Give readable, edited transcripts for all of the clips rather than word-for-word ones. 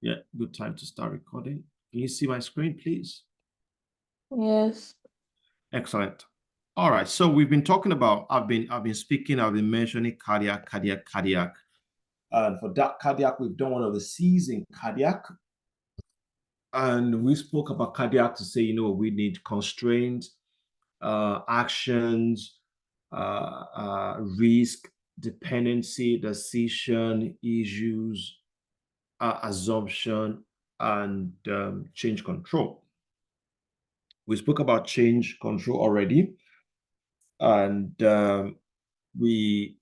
Yeah, good time to start recording. Can you see my screen, please? Yes. Excellent. All right. So we've been talking about, I've been mentioning cardiac. And for that cardiac, we've done one of the C's in cardiac. And we spoke about cardiac to say, we need constraint, actions, risk, dependency, decision, issues, assumption, and change control. We spoke about change control already, and we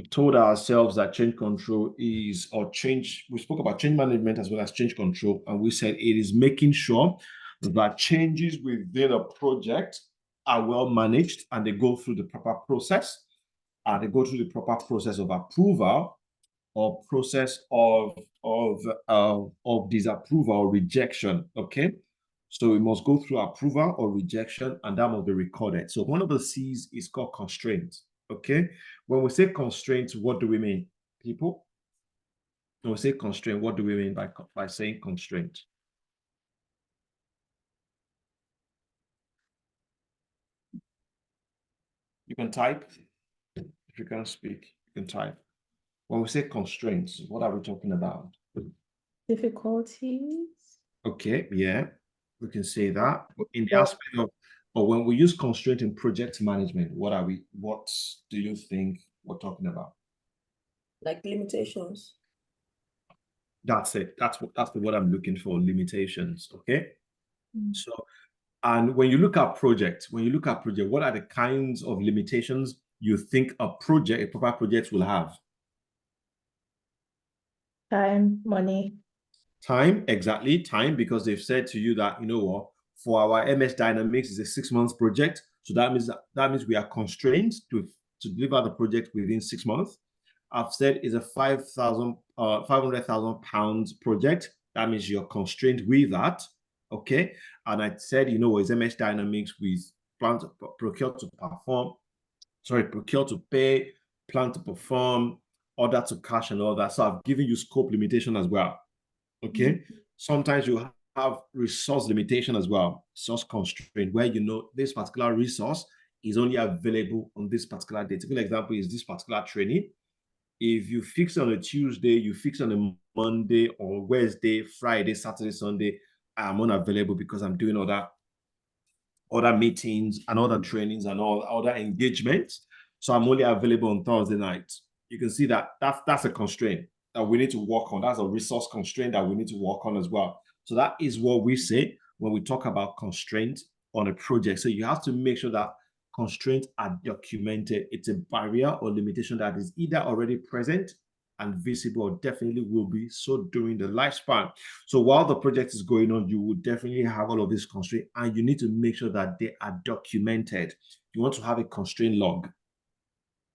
told ourselves that change control is, or change, we spoke about change management as well as change control, and we said it is making sure that changes within a project are well managed and they go through the proper process, and they go through the proper process of approval or process of disapproval or rejection. Okay, so we must go through approval or rejection, and that must be recorded. So one of the C's is called constraint. Okay, when we say constraint, what do we mean, people? When we say constraint, what do we mean by saying constraint? You can type. If you can't speak, you can type. When we say constraints, what are we talking about? Difficulties. Okay, yeah, we can say that. In the Yeah. aspect of, but when we use constraint in project management, what do you think we're talking about? Like limitations. That's it. That's what I'm looking for, limitations. Okay. So, and when you look at project, what are the kinds of limitations you think a proper project will have? Time, money. Time, exactly. Time, because they've said to you that, what, for our MS Dynamics is a 6 months project. So that means we are constrained to deliver the project within 6 months. I've said is a 500,000 pounds project. That means you're constrained with that. Okay. And I said, is MS Dynamics with plan to procure to perform, procure to pay, plan to perform, order to cash, and all that. So I've given you scope limitation as well. Okay. Sometimes you have resource limitation as well, source constraint, where this particular resource is only available on this particular date. A good example is this particular training. If you fix on a Tuesday, you fix on a Monday or Wednesday, Friday, Saturday, Sunday, I'm unavailable because I'm doing other meetings and other trainings and all other engagements. So I'm only available on Thursday night. You can see that that's a constraint that we need to work on. That's a resource constraint that we need to work on as well. So that is what we say when we talk about constraint on a project. So you have to make sure that constraints are documented. It's a barrier or limitation that is either already present and visible, or definitely will be so during the lifespan. So while the project is going on, you will definitely have all of these constraints, and you need to make sure that they are documented. You want to have a constraint log.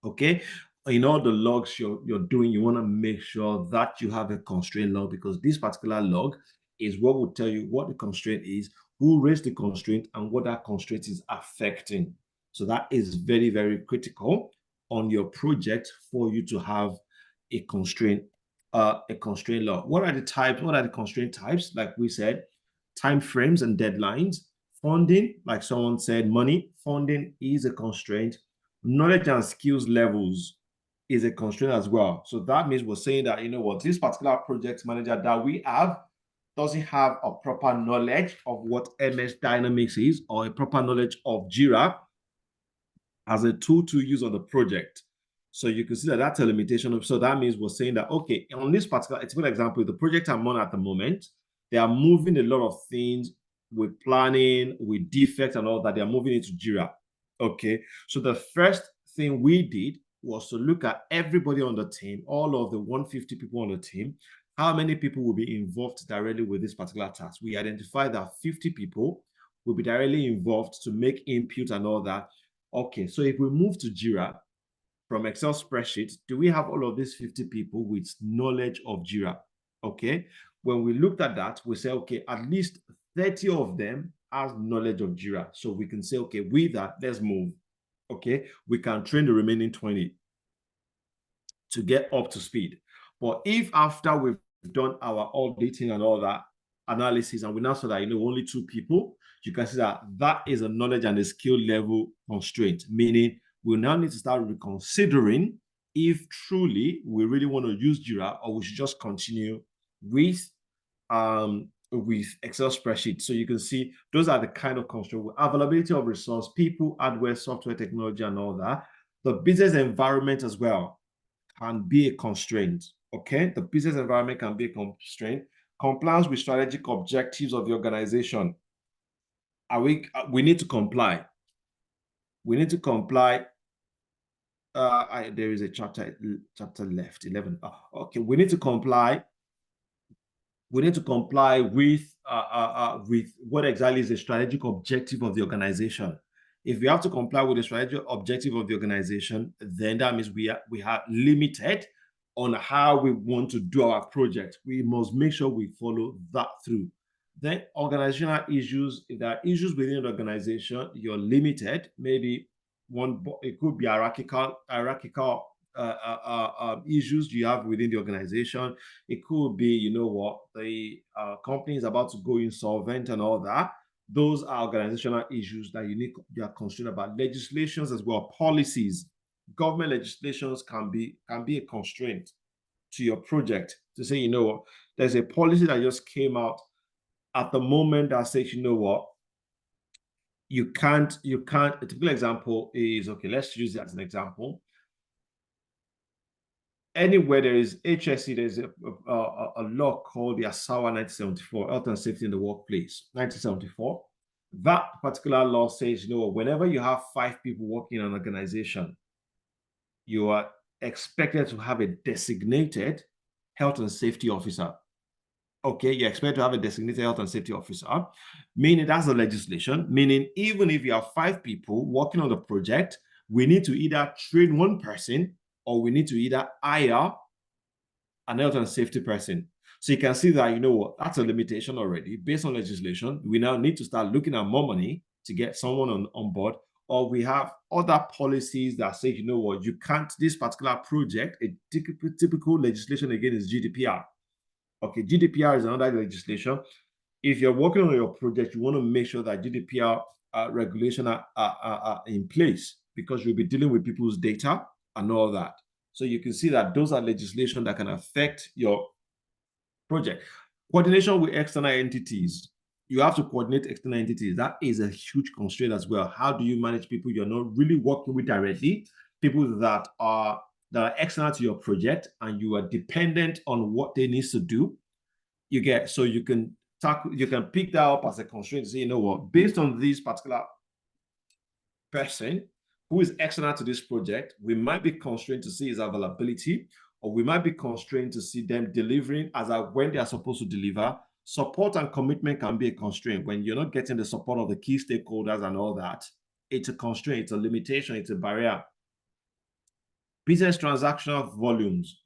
Okay. In all the logs you're doing, you want to make sure that you have a constraint log, because this particular log is what will tell you what the constraint is, who raised the constraint, and what that constraint is affecting. So that is very, very critical on your project for you to have a constraint log. What are the types? What are the constraint types? Like we said, time frames and deadlines. Funding, like someone said, money. Funding is a constraint. Knowledge and skills levels is a constraint as well. So that means we're saying that, this particular project manager that we have doesn't have a proper knowledge of what MS Dynamics is, or a proper knowledge of Jira as a tool to use on the project. So you can see that that's a limitation. So that means we're saying that, okay, on this particular, it's a good example, the project I'm on at the moment, they are moving a lot of things with planning, with defects and all that. They are moving into Jira. Okay. So the first thing we did was to look at everybody on the team, all of the 150 people on the team, how many people will be involved directly with this particular task. We identified that 50 people will be directly involved to make input and all that. Okay, so if we move to Jira from Excel spreadsheet, do we have all of these 50 people with knowledge of Jira? Okay, when we looked at that, we say, okay, at least 30 of them has knowledge of Jira. So we can say, okay, with that, let's move. Okay, we can train the remaining 20 to get up to speed. But if after we've done our auditing and all that analysis, and we now saw that, only 2 people, you can see that that is a knowledge and a skill level constraint, meaning we now need to start reconsidering if truly we really want to use Jira, or we should just continue with Excel spreadsheets. So you can see those are the kind of constraints: availability of resource, people, hardware, software, technology, and all that. The business environment as well can be a constraint. Okay, the business environment can be a constraint. Compliance with strategic objectives of the organization. We need to comply. We need to comply. There is a chapter left, 11. Okay, we need to comply. We need to comply with what exactly is the strategic objective of the organization. If we have to comply with the strategic objective of the organization, then that means we are limited on how we want to do our project. We must make sure we follow that through. Then organizational issues. If there are issues within the organization, you're limited. Maybe it could be hierarchical issues you have within the organization. It could be, the company is about to go insolvent and all that. Those are organizational issues that you are concerned about. Legislations as well, policies, government legislations can be a constraint to your project, to say, there's a policy that just came out at the moment that says, you can't. A typical example is, okay, let's use it as an example. Anywhere there is HSE, there's a law called the ASAWA 1974, Health and Safety in the Workplace, 1974. That particular law says, whenever you have 5 people working in an organization, you are expected to have a designated health and safety officer. Okay, you expect to have a designated health and safety officer, meaning that's the legislation, meaning even if you have 5 people working on the project, we need to either train one person, or we need to either hire an health and safety person. So you can see that, that's a limitation already. Based on legislation, we now need to start looking at more money to get someone on board. Or we have other policies that say, you can't, this particular project, a typical legislation again is GDPR. Okay, GDPR is another legislation. If you're working on your project, you want to make sure that GDPR regulation are in place, because you'll be dealing with people's data and all that. So you can see that those are legislation that can affect your project. Coordination with external entities. You have to coordinate external entities. That is a huge constraint as well. How do you manage people you're not really working with directly, people that are external to your project, and you are dependent on what they need to do? You can pick that up as a constraint to say, based on this particular person who is external to this project, we might be constrained to see his availability, or we might be constrained to see them delivering when they are supposed to deliver. Support and commitment can be a constraint. When you're not getting the support of the key stakeholders and all that, it's a constraint, it's a limitation, it's a barrier. Business transaction volumes.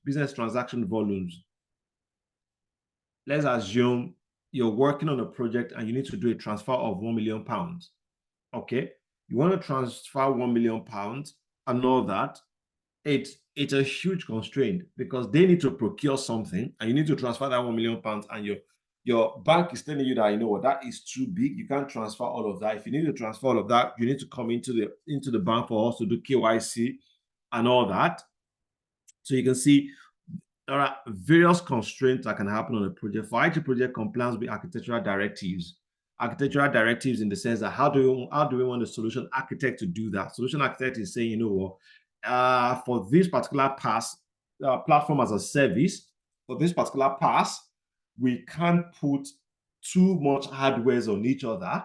Let's assume you're working on a project and you need to do a transfer of £1 million. Okay, you want to transfer £1 million and all that. It's a huge constraint, because they need to procure something and you need to transfer that £1 million, and your bank is telling you that, that is too big, you can't transfer all of that. If you need to transfer all of that, you need to come into the bank for us to do KYC and all that. So you can see there are various constraints that can happen on a project. For IT project, compliance with architectural directives. Architectural directives in the sense that how do we want the solution architect to do that? Solution architect is saying, for this particular platform as a service, for this particular pass, we can't put too much hardware on each other,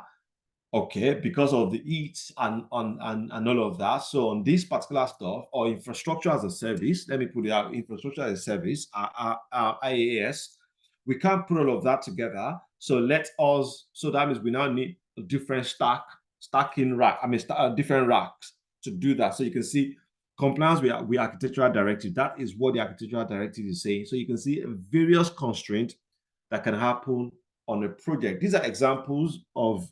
okay, because of the heat and all of that. So on this particular stuff, or infrastructure as a service, let me put it out, infrastructure as a service, IaaS, we can't put all of that together. So that means we now need a different stacking rack, different racks to do that. So you can see compliance with architectural directive. That is what the architectural directive is saying. So you can see various constraints that can happen on a project. These are examples of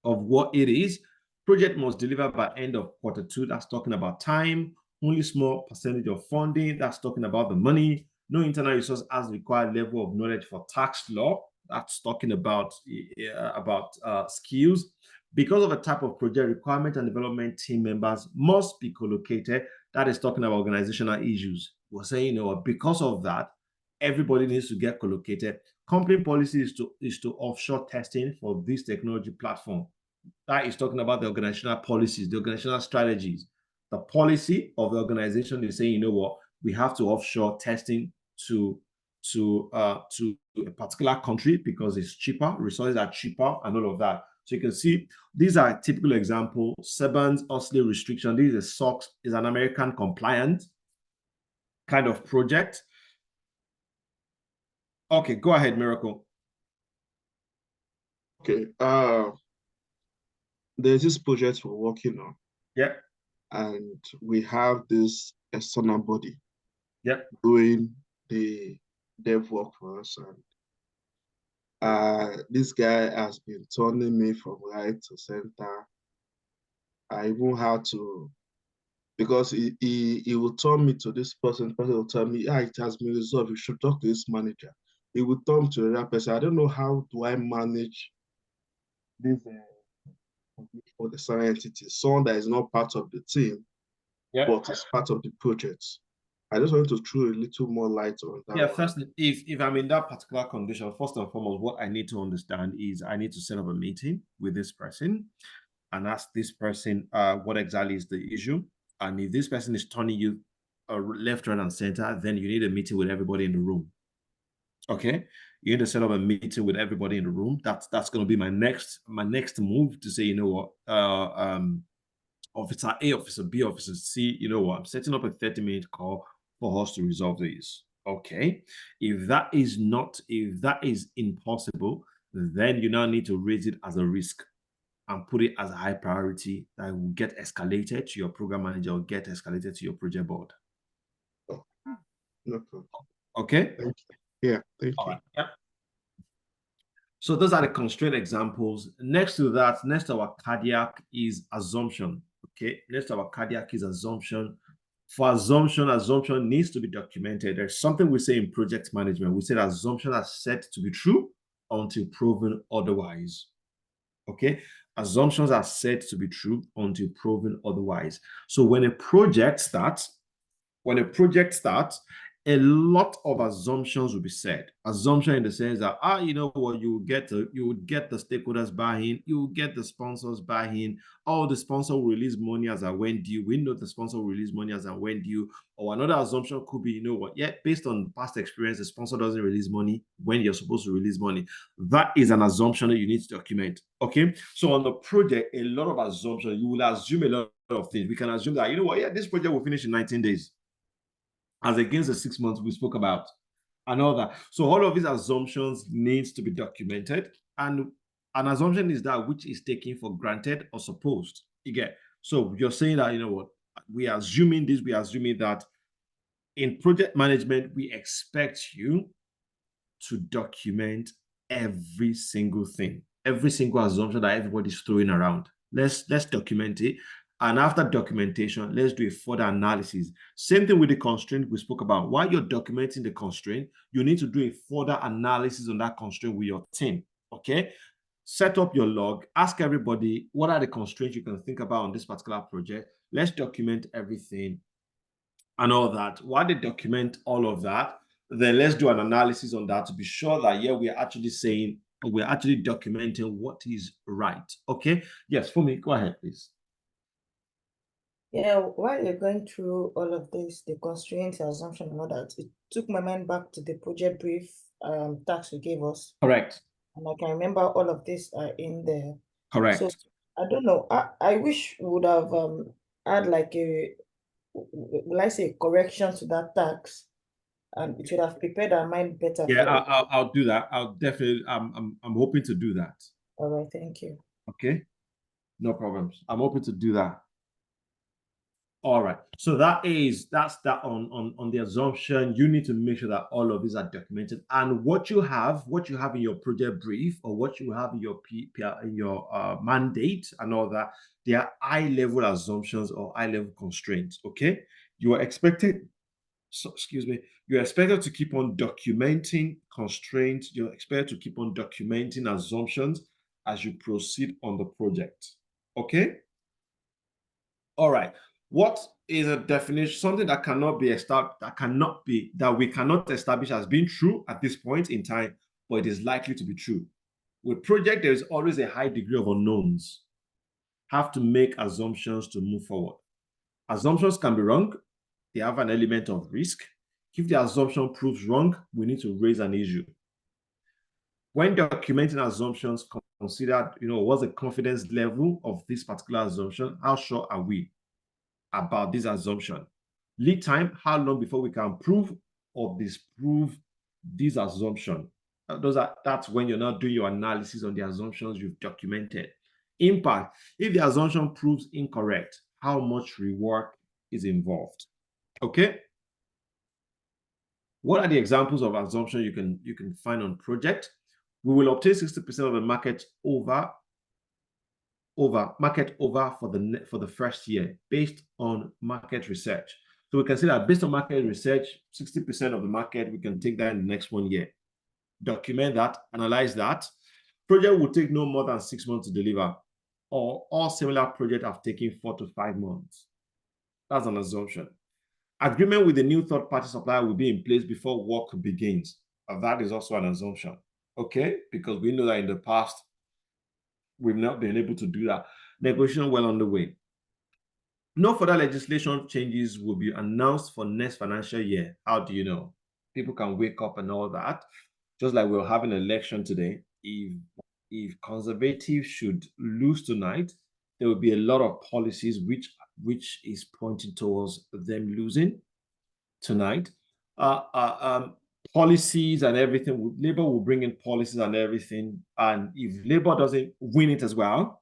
what it is. Project must deliver by end of quarter 2. That's talking about time. Only small percentage of funding. That's talking about the money. No internal resource has the required level of knowledge for tax law. That's talking about skills. Because of a type of project, requirement and development team members must be co-located. That is talking about organizational issues. We're saying, because of that, everybody needs to get co-located. Company policy is to offshore testing for this technology platform. That is talking about the organizational policies, the organizational strategies. The policy of the organization is saying, we have to offshore testing to a particular country because it's cheaper, resources are cheaper, and all of that. So you can see these are typical examples. Sarbanes-Oxley restriction. This is SOX, is an American compliant kind of project. Okay, go ahead, Miracle. Okay. There's this project we're working on. Yeah. And we have this external body. Yeah. Doing the dev work for us. And this guy has been turning me from right to center. I even had to, because he will turn me to this person, the person will tell me, it has been resolved, you should talk to this manager. He will turn to another person. I don't know how do I manage this for the science entity, someone that is not part of the team, but is part of the project. I just wanted to throw a little more light on that. Yeah, first, if I'm in that particular condition, first and foremost, what I need to understand is I need to set up a meeting with this person and ask this person what exactly is the issue. And if this person is turning you left, right, and center, then you need a meeting with everybody in the room. Okay, you need to set up a meeting with everybody in the room. That's going to be my next move to say, Officer A, Officer B, Officer C, I'm setting up a 30-minute call for us to resolve this. Okay. If that is impossible, then you now need to raise it as a risk and put it as a high priority that will get escalated to your program manager or get escalated to your project board. Oh, no problem. Okay. Thank you. Yeah, thank you. Right. Yeah. So those are the constraint examples. Next to our cardiac is assumption. Okay. Next to our cardiac is assumption. For assumption needs to be documented. There's something we say in project management. We say that assumptions are said to be true until proven otherwise. Okay. Assumptions are said to be true until proven otherwise. So when a project starts, a lot of assumptions will be said. Assumption in the sense that, you would get the stakeholders buy-in, you will get the sponsors buy-in. The sponsor will release money as and when due. We know the sponsor will release money as and when due. Or another assumption could be, based on past experience, the sponsor doesn't release money when you're supposed to release money. That is an assumption that you need to document. Okay. So on the project, a lot of assumptions, you will assume a lot of things. We can assume that, this project will finish in 19 days. As against the 6 months we spoke about and all that. So all of these assumptions needs to be documented. And an assumption is that which is taken for granted or supposed. You get. So you're saying that, we are assuming this, we are assuming that in project management, we expect you to document every single thing, every single assumption that everybody's throwing around. Let's document it. And after documentation, let's do a further analysis. Same thing with the constraint we spoke about. While you're documenting the constraint, you need to do a further analysis on that constraint with your team. Okay? Set up your log. Ask everybody, what are the constraints you can think about on this particular project? Let's document everything and all that. While they document all of that, then let's do an analysis on that to be sure that, we're actually documenting what is right. Okay? Yes, for me, go ahead, please. Yeah, while you're going through all of this, the constraints, assumption, and all that, it took my mind back to the project brief task you gave us. Correct. And I can remember all of this in there. Correct. So I don't know. I wish we would have had like will I say correction to that tax, and it should have prepared our mind better. Yeah, I'll do that. I'll definitely. I'm hoping to do that. All right, thank you. Okay, no problems. I'm hoping to do that. All right. So that's that on the assumption. You need to make sure that all of these are documented, and what you have in your project brief or what you have in your mandate and all that, they are high level assumptions or high level constraints. Okay, you are expected excuse me, you're expected to keep on documenting constraints. You're expected to keep on documenting assumptions as you proceed on the project. Okay? All right. What is a definition, something that cannot be established, that we cannot establish as being true at this point in time, but it is likely to be true. With project, there is always a high degree of unknowns. Have to make assumptions to move forward. Assumptions can be wrong. They have an element of risk. If the assumption proves wrong, we need to raise an issue. When documenting assumptions, consider, what's the confidence level of this particular assumption? How sure are we about this assumption? Lead time, how long before we can prove or disprove this assumption? That's when you're not doing your analysis on the assumptions you've documented. Impact, if the assumption proves incorrect, how much rework is involved? Okay. What are the examples of assumption you can find on project? We will obtain 60% of the market over for the first year based on market research. So we can say that based on market research, 60% of the market, we can take that in the next 1 year. Document that, analyze that. Project will take no more than 6 months to deliver, or all similar projects have taken 4 to 5 months. That's an assumption. Agreement with the new third-party supplier will be in place before work begins. That is also an assumption, okay? Because we know that in the past, we've not been able to do that. Negotiation well underway. No further legislation changes will be announced for next financial year. How do you know? People can wake up and all that. Just like we'll have an election today, if conservatives should lose tonight, there will be a lot of policies which is pointing towards them losing tonight. Policies and everything. Labour will bring in policies and everything. And if Labour doesn't win it as well,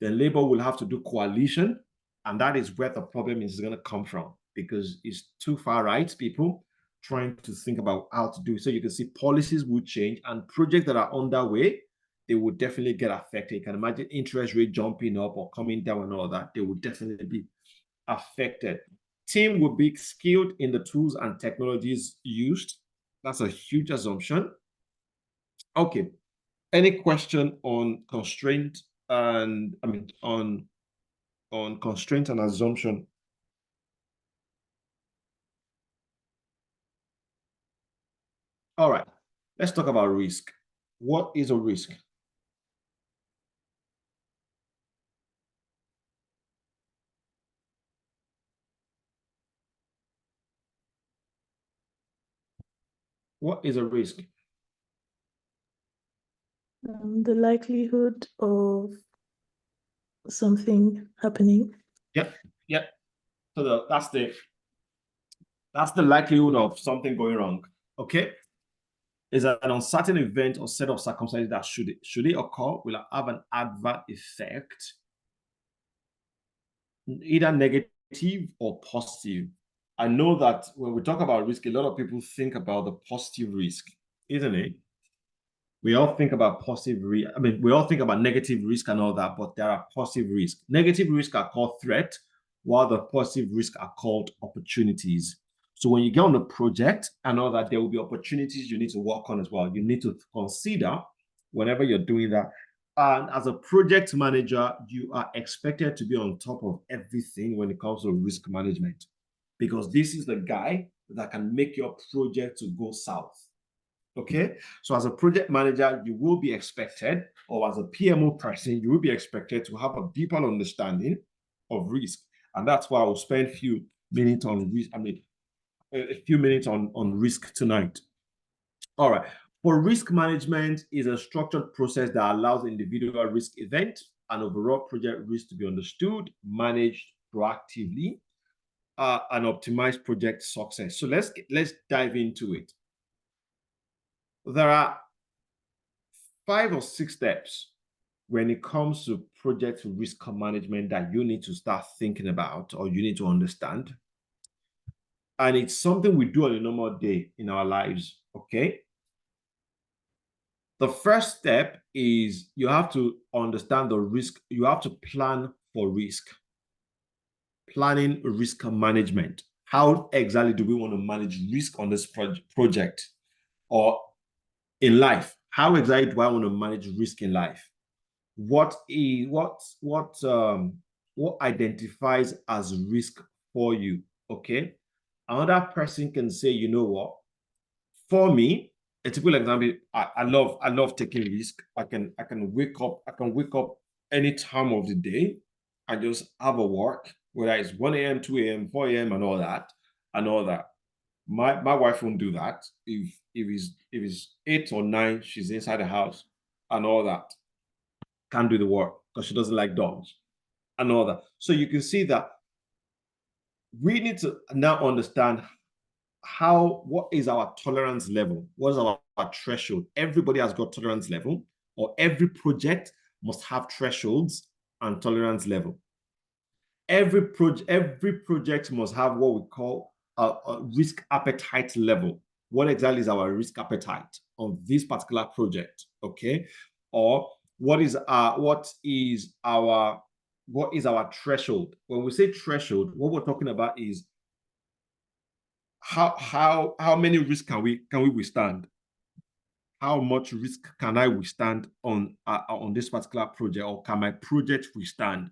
then Labour will have to do coalition. And that is where the problem is going to come from, because it's too far right people trying to think about how to do it. So you can see policies will change, and projects that are underway, they will definitely get affected. You can imagine interest rate jumping up or coming down and all that. They will definitely be affected. Team will be skilled in the tools and technologies used. That's a huge assumption. Okay. Any question on constraint and on constraint and assumption? All right. Let's talk about risk. What is a risk? What is a risk? The likelihood of something happening. Yep. So that's the likelihood of something going wrong. Okay. Is an uncertain event or set of circumstances that should it occur will have an adverse effect, either negative or positive. I know that when we talk about risk, a lot of people think about the positive risk, isn't it? We all think about positive risk. We all think about negative risk and all that, but there are positive risks. Negative risks are called threat, while the positive risks are called opportunities. So when you get on a project and all that, there will be opportunities you need to work on as well. You need to consider whenever you're doing that. And as a project manager, you are expected to be on top of everything when it comes to risk management, because this is the guy that can make your project to go south. Okay, so as a project manager, you will be expected, or as a PMO person, you will be expected to have a deeper understanding of risk. And that's why I'll spend a few minutes on risk. A few minutes on risk tonight. All right. For risk management is a structured process that allows individual risk event and overall project risk to be understood, managed proactively, and optimize project success. So let's dive into it. There are 5 or 6 steps when it comes to project risk management that you need to start thinking about, or you need to understand. And it's something we do on a normal day in our lives, okay? The first step is you have to understand the risk. You have to plan for risk. Planning risk management. how exactly do we want to manage risk on this project or in life? How exactly do I want to manage risk in life? What identifies as risk for you? Okay. Another person can say, you know what? For me, a typical example, I love taking risk. I can wake up any time of the day and just have a work, whether it's 1 a.m., 2 a.m., 4 a.m., and all that, My wife won't do that. If it's 8 or 9, she's inside the house and all that. Can't do the work because she doesn't like dogs and all that. So you can see that we need to now understand what is our tolerance level? What is our threshold? Everybody has got tolerance level, or every project must have thresholds and tolerance level. Every project must have what we call a risk appetite level. What exactly is our risk appetite on this particular project? Okay, or what is our threshold? When we say threshold, what we're talking about is how many risks can we withstand? How much risk can I withstand on this particular project, or can my project withstand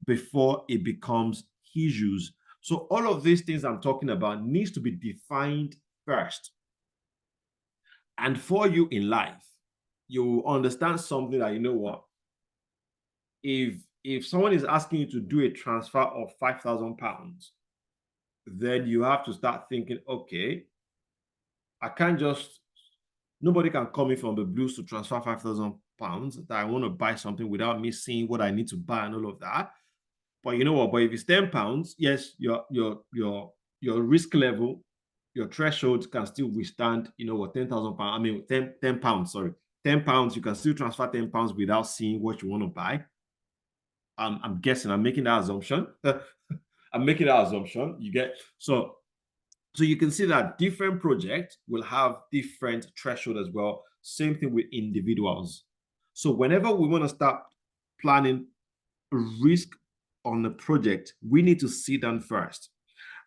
before it becomes issues? So all of these things I'm talking about needs to be defined first. And for you in life, you understand something that, you know what, if someone is asking you to do a transfer of £5,000, then you have to start thinking, okay, I can't just, nobody can call me from the blues to transfer £5,000 that I want to buy something without me seeing what I need to buy and all of that. But you know what? But if it's £10, yes, your risk level, your threshold can still withstand, you know what, £10,000. I mean, 10 pounds. Sorry, £10. You can still transfer £10 without seeing what you want to buy. I'm guessing. I'm making that assumption. I'm making that assumption. You get so you can see that different projects will have different threshold as well. Same thing with individuals. So whenever we want to start planning risk on a project, we need to sit down first.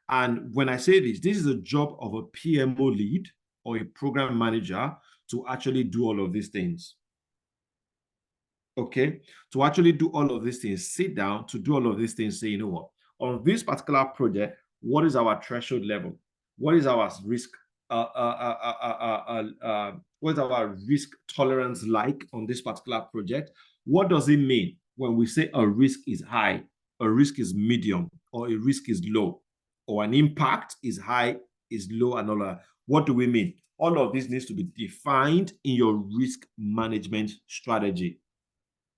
And when I say this is a job of a PMO lead or a program manager to actually do all of these things. Okay, to actually do all of these things, sit down to do all of these things, say, you know what, on this particular project, what is our threshold level? What is our risk? What is our risk tolerance like on this particular project? What does it mean when we say a risk is high, a risk is medium, or a risk is low, or an impact is high, is low, and all that? What do we mean? All of this needs to be defined in your risk management strategy.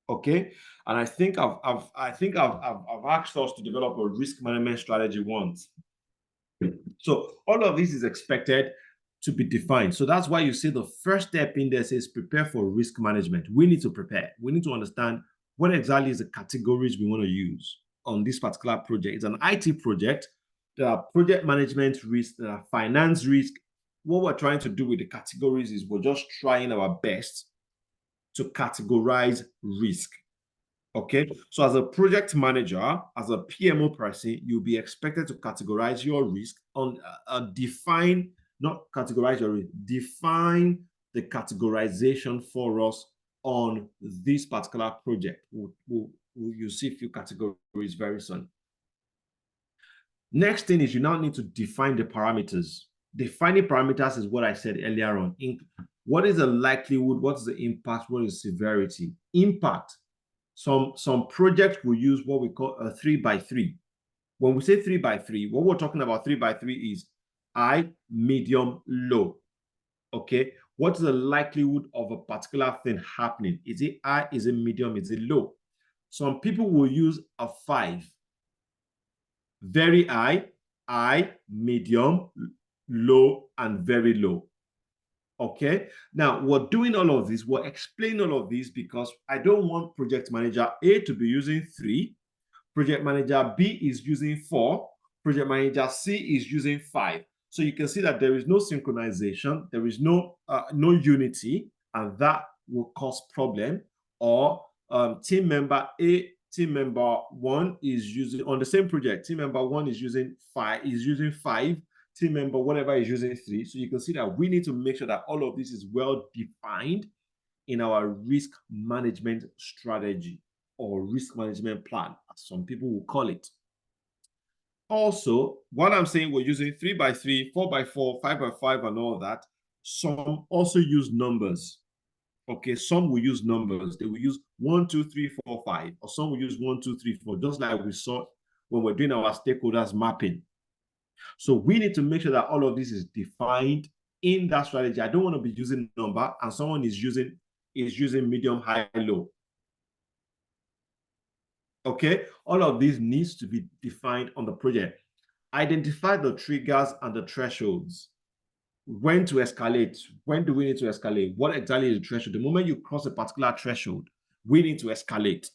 Okay, and I think I've asked us to develop a risk management strategy once. So all of this is expected to be defined. So that's why you see the first step in there says prepare for risk management. We need to prepare. We need to understand what exactly is the categories we want to use on this particular project. It's an IT project. There are project management risk, there are finance risk. What we're trying to do with the categories is we're just trying our best to categorize risk. Okay, so as a project manager, as a PMO person, you'll be expected to categorize your risk on define the categorization for us on this particular project. You'll see a few categories very soon. Next thing is you now need to define the parameters. Defining parameters is what I said earlier on. What is the likelihood? What is the impact? What is severity? Impact. Some projects will use what we call a 3x3. When we say 3x3, what we're talking about 3x3 is high, medium, low. Okay, what's the likelihood of a particular thing happening? Is it high? Is it medium? Is it low? Some people will use a 5. Very high, medium, low, and very low. Okay, now we're doing all of this, we're explaining all of this because I don't want project manager A to be using 3, project manager B is using 4, project manager C is using 5. So you can see that there is no synchronization, there is no unity, and that will cause problem. Or team member A team member one is using on the same project. Team member one is using five, team member whatever is using 3. So you can see that we need to make sure that all of this is well defined in our risk management strategy or risk management plan, as some people will call it. Also, what I'm saying, we're using 3x3, 4x4, 5x5, and all that. Some also use numbers. Okay, some will use numbers. They will use 1, 2, 3, 4, 5, or some will use 1, 2, 3, 4, just like we saw when we're doing our stakeholders mapping. So we need to make sure that all of this is defined in that strategy. I don't want to be using number and someone is using medium, high, low. Okay, all of this needs to be defined on the project. Identify the triggers and the thresholds. When to escalate? When do we need to escalate? What exactly is the threshold? The moment you cross a particular threshold, we need to escalate.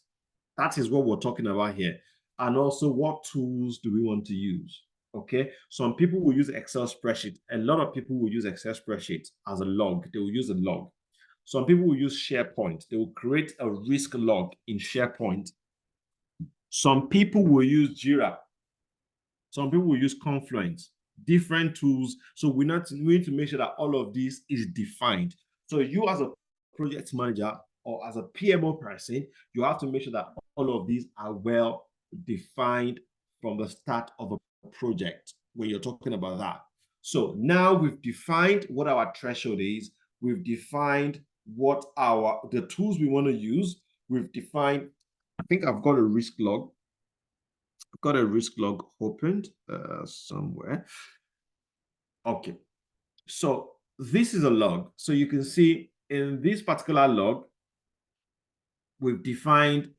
That is what we're talking about here. And also, what tools do we want to use? Okay, some people will use Excel spreadsheet. A lot of people will use Excel spreadsheet as a log. They will use a log. Some people will use SharePoint. They will create a risk log in SharePoint. Some people will use Jira. Some people will use Confluence, different tools. So we need to make sure that all of this is defined. So you as a project manager or as a PMO person, you have to make sure that all of these are well defined from the start of a project when you're talking about that. So now we've defined what our threshold is. We've defined what the tools we want to use. We've defined, I think I've got a risk log. I've got a risk log opened somewhere. Okay, so this is a log. So you can see in this particular log, we've defined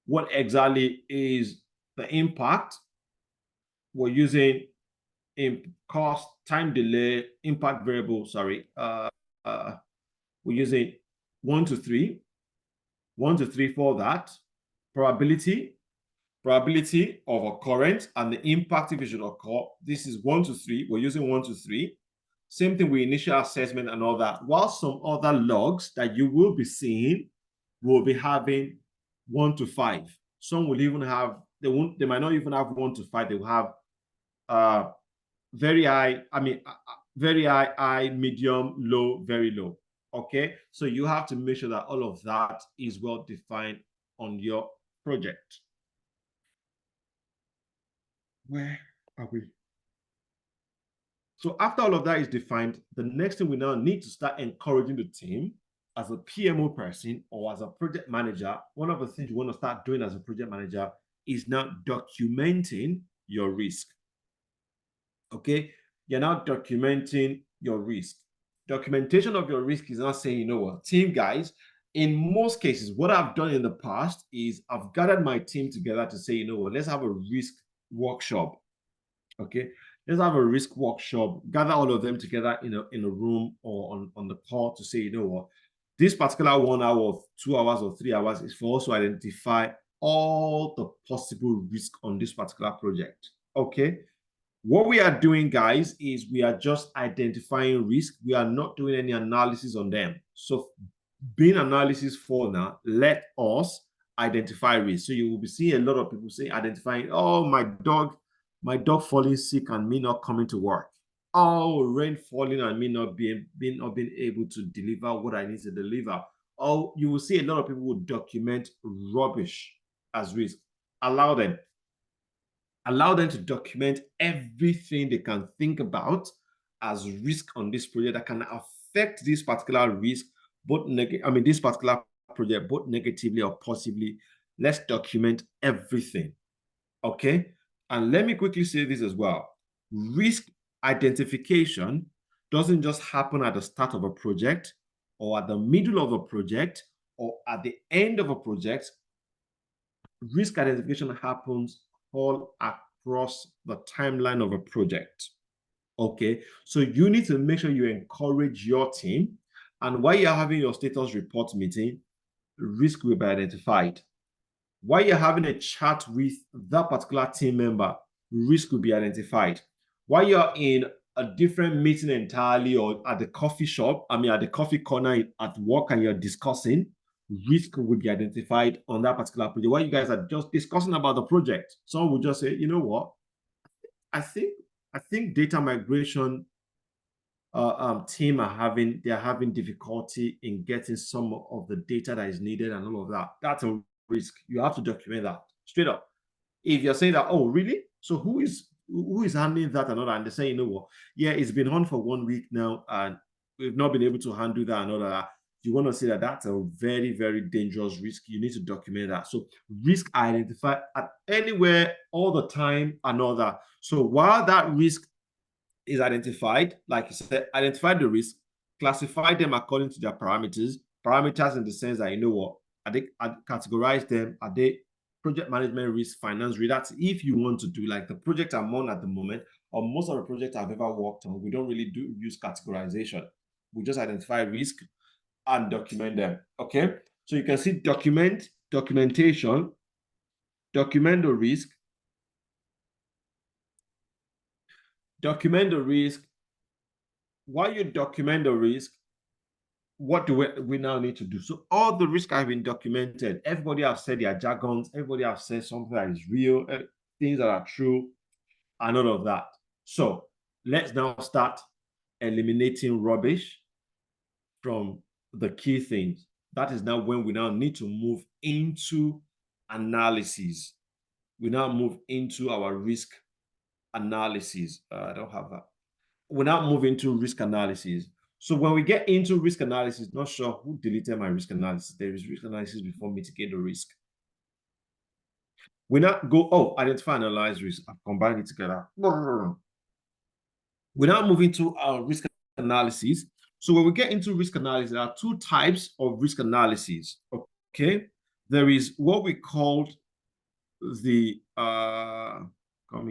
what exactly is the impact. We're using cost, time delay, impact variable, we're using 1 to 3, 1 to 3 for that, probability of occurrence and the impact if it should occur. This is 1 to 3. We're using 1 to 3. Same thing with initial assessment and all that. While some other logs that you will be seeing will be having 1 to 5. Some will even have, they might not even have 1 to 5. They will have very high, very high, medium, low, very low. Okay, so you have to make sure that all of that is well defined on your project. Where are we? So after all of that is defined, the next thing we now need to start encouraging the team as a PMO person or as a project manager. One of the things you want to start doing as a project manager is now documenting your risk. Okay, you're now documenting your risk. Documentation of your risk is not saying, you know what, team guys, in most cases, what I've done in the past is I've gathered my team together to say, you know what, let's have a risk workshop. Okay, let's have a risk workshop, gather all of them together in a room or on the call to say, you know what, this particular 1 hour or 2 hours or 3 hours is for us to identify all the possible risk on this particular project. Okay, what we are doing, guys, is we are just identifying risk. We are not doing any analysis on them. So being analysis for now, let us identify risk. So you will be seeing a lot of people say identifying, oh, my dog falling sick and me not coming to work. Oh, rain falling and me not being able to deliver what I need to deliver. Oh, you will see a lot of people will document rubbish as risk. Allow them to document everything they can think about as risk on this project that can affect this particular risk, this particular project, both negatively or positively. Let's document everything. Okay, and let me quickly say this as well. Risk identification doesn't just happen at the start of a project or at the middle of a project or at the end of a project. Risk identification happens all across the timeline of a project. Okay, so you need to make sure you encourage your team, and while you're having your status report meeting, risk will be identified. While you're having a chat with that particular team member, risk will be identified. While you're in a different meeting entirely or at the coffee shop, at the coffee corner at work and you're discussing, risk will be identified on that particular project. While you guys are just discussing about the project, someone will just say, you know what, I think data migration team they're having difficulty in getting some of the data that is needed and all of that. That's a risk. You have to document that straight up. If you're saying that, oh, really? So who is handling that and all that? And they say, you know what? Yeah, it's been on for 1 week now, and we've not been able to handle that and all that. You want to say that that's a very, very dangerous risk. You need to document that. So risk identified at anywhere, all the time, and all that. So while that risk is identified, like you said, identify the risk, classify them according to their parameters. Parameters in the sense that, you know what, categorize them. Are they project management risk, finance risk? That's if you want to do like the project I'm on at the moment, or most of the projects I've ever worked on, we don't really use categorization. We just identify risk and document them. Okay. So you can see documentation, document the risk, document the risk. While you document the risk, what do we now need to do? So all the risk have been documented. Everybody have said their jargons. Everybody have said something that is real, things that are true, and all of that. So let's now start eliminating rubbish from the key things. That is now when we now need to move into analysis. We now move into our risk analysis. I don't have that. We now move into risk analysis. So when we get into risk analysis, not sure who deleted my risk analysis. There is risk analysis before mitigate the risk. We now go, identify and analyze risk. I've combined it together. We now move into our risk analysis. So when we get into risk analysis, there are two types of risk analysis. Okay. There is what we call the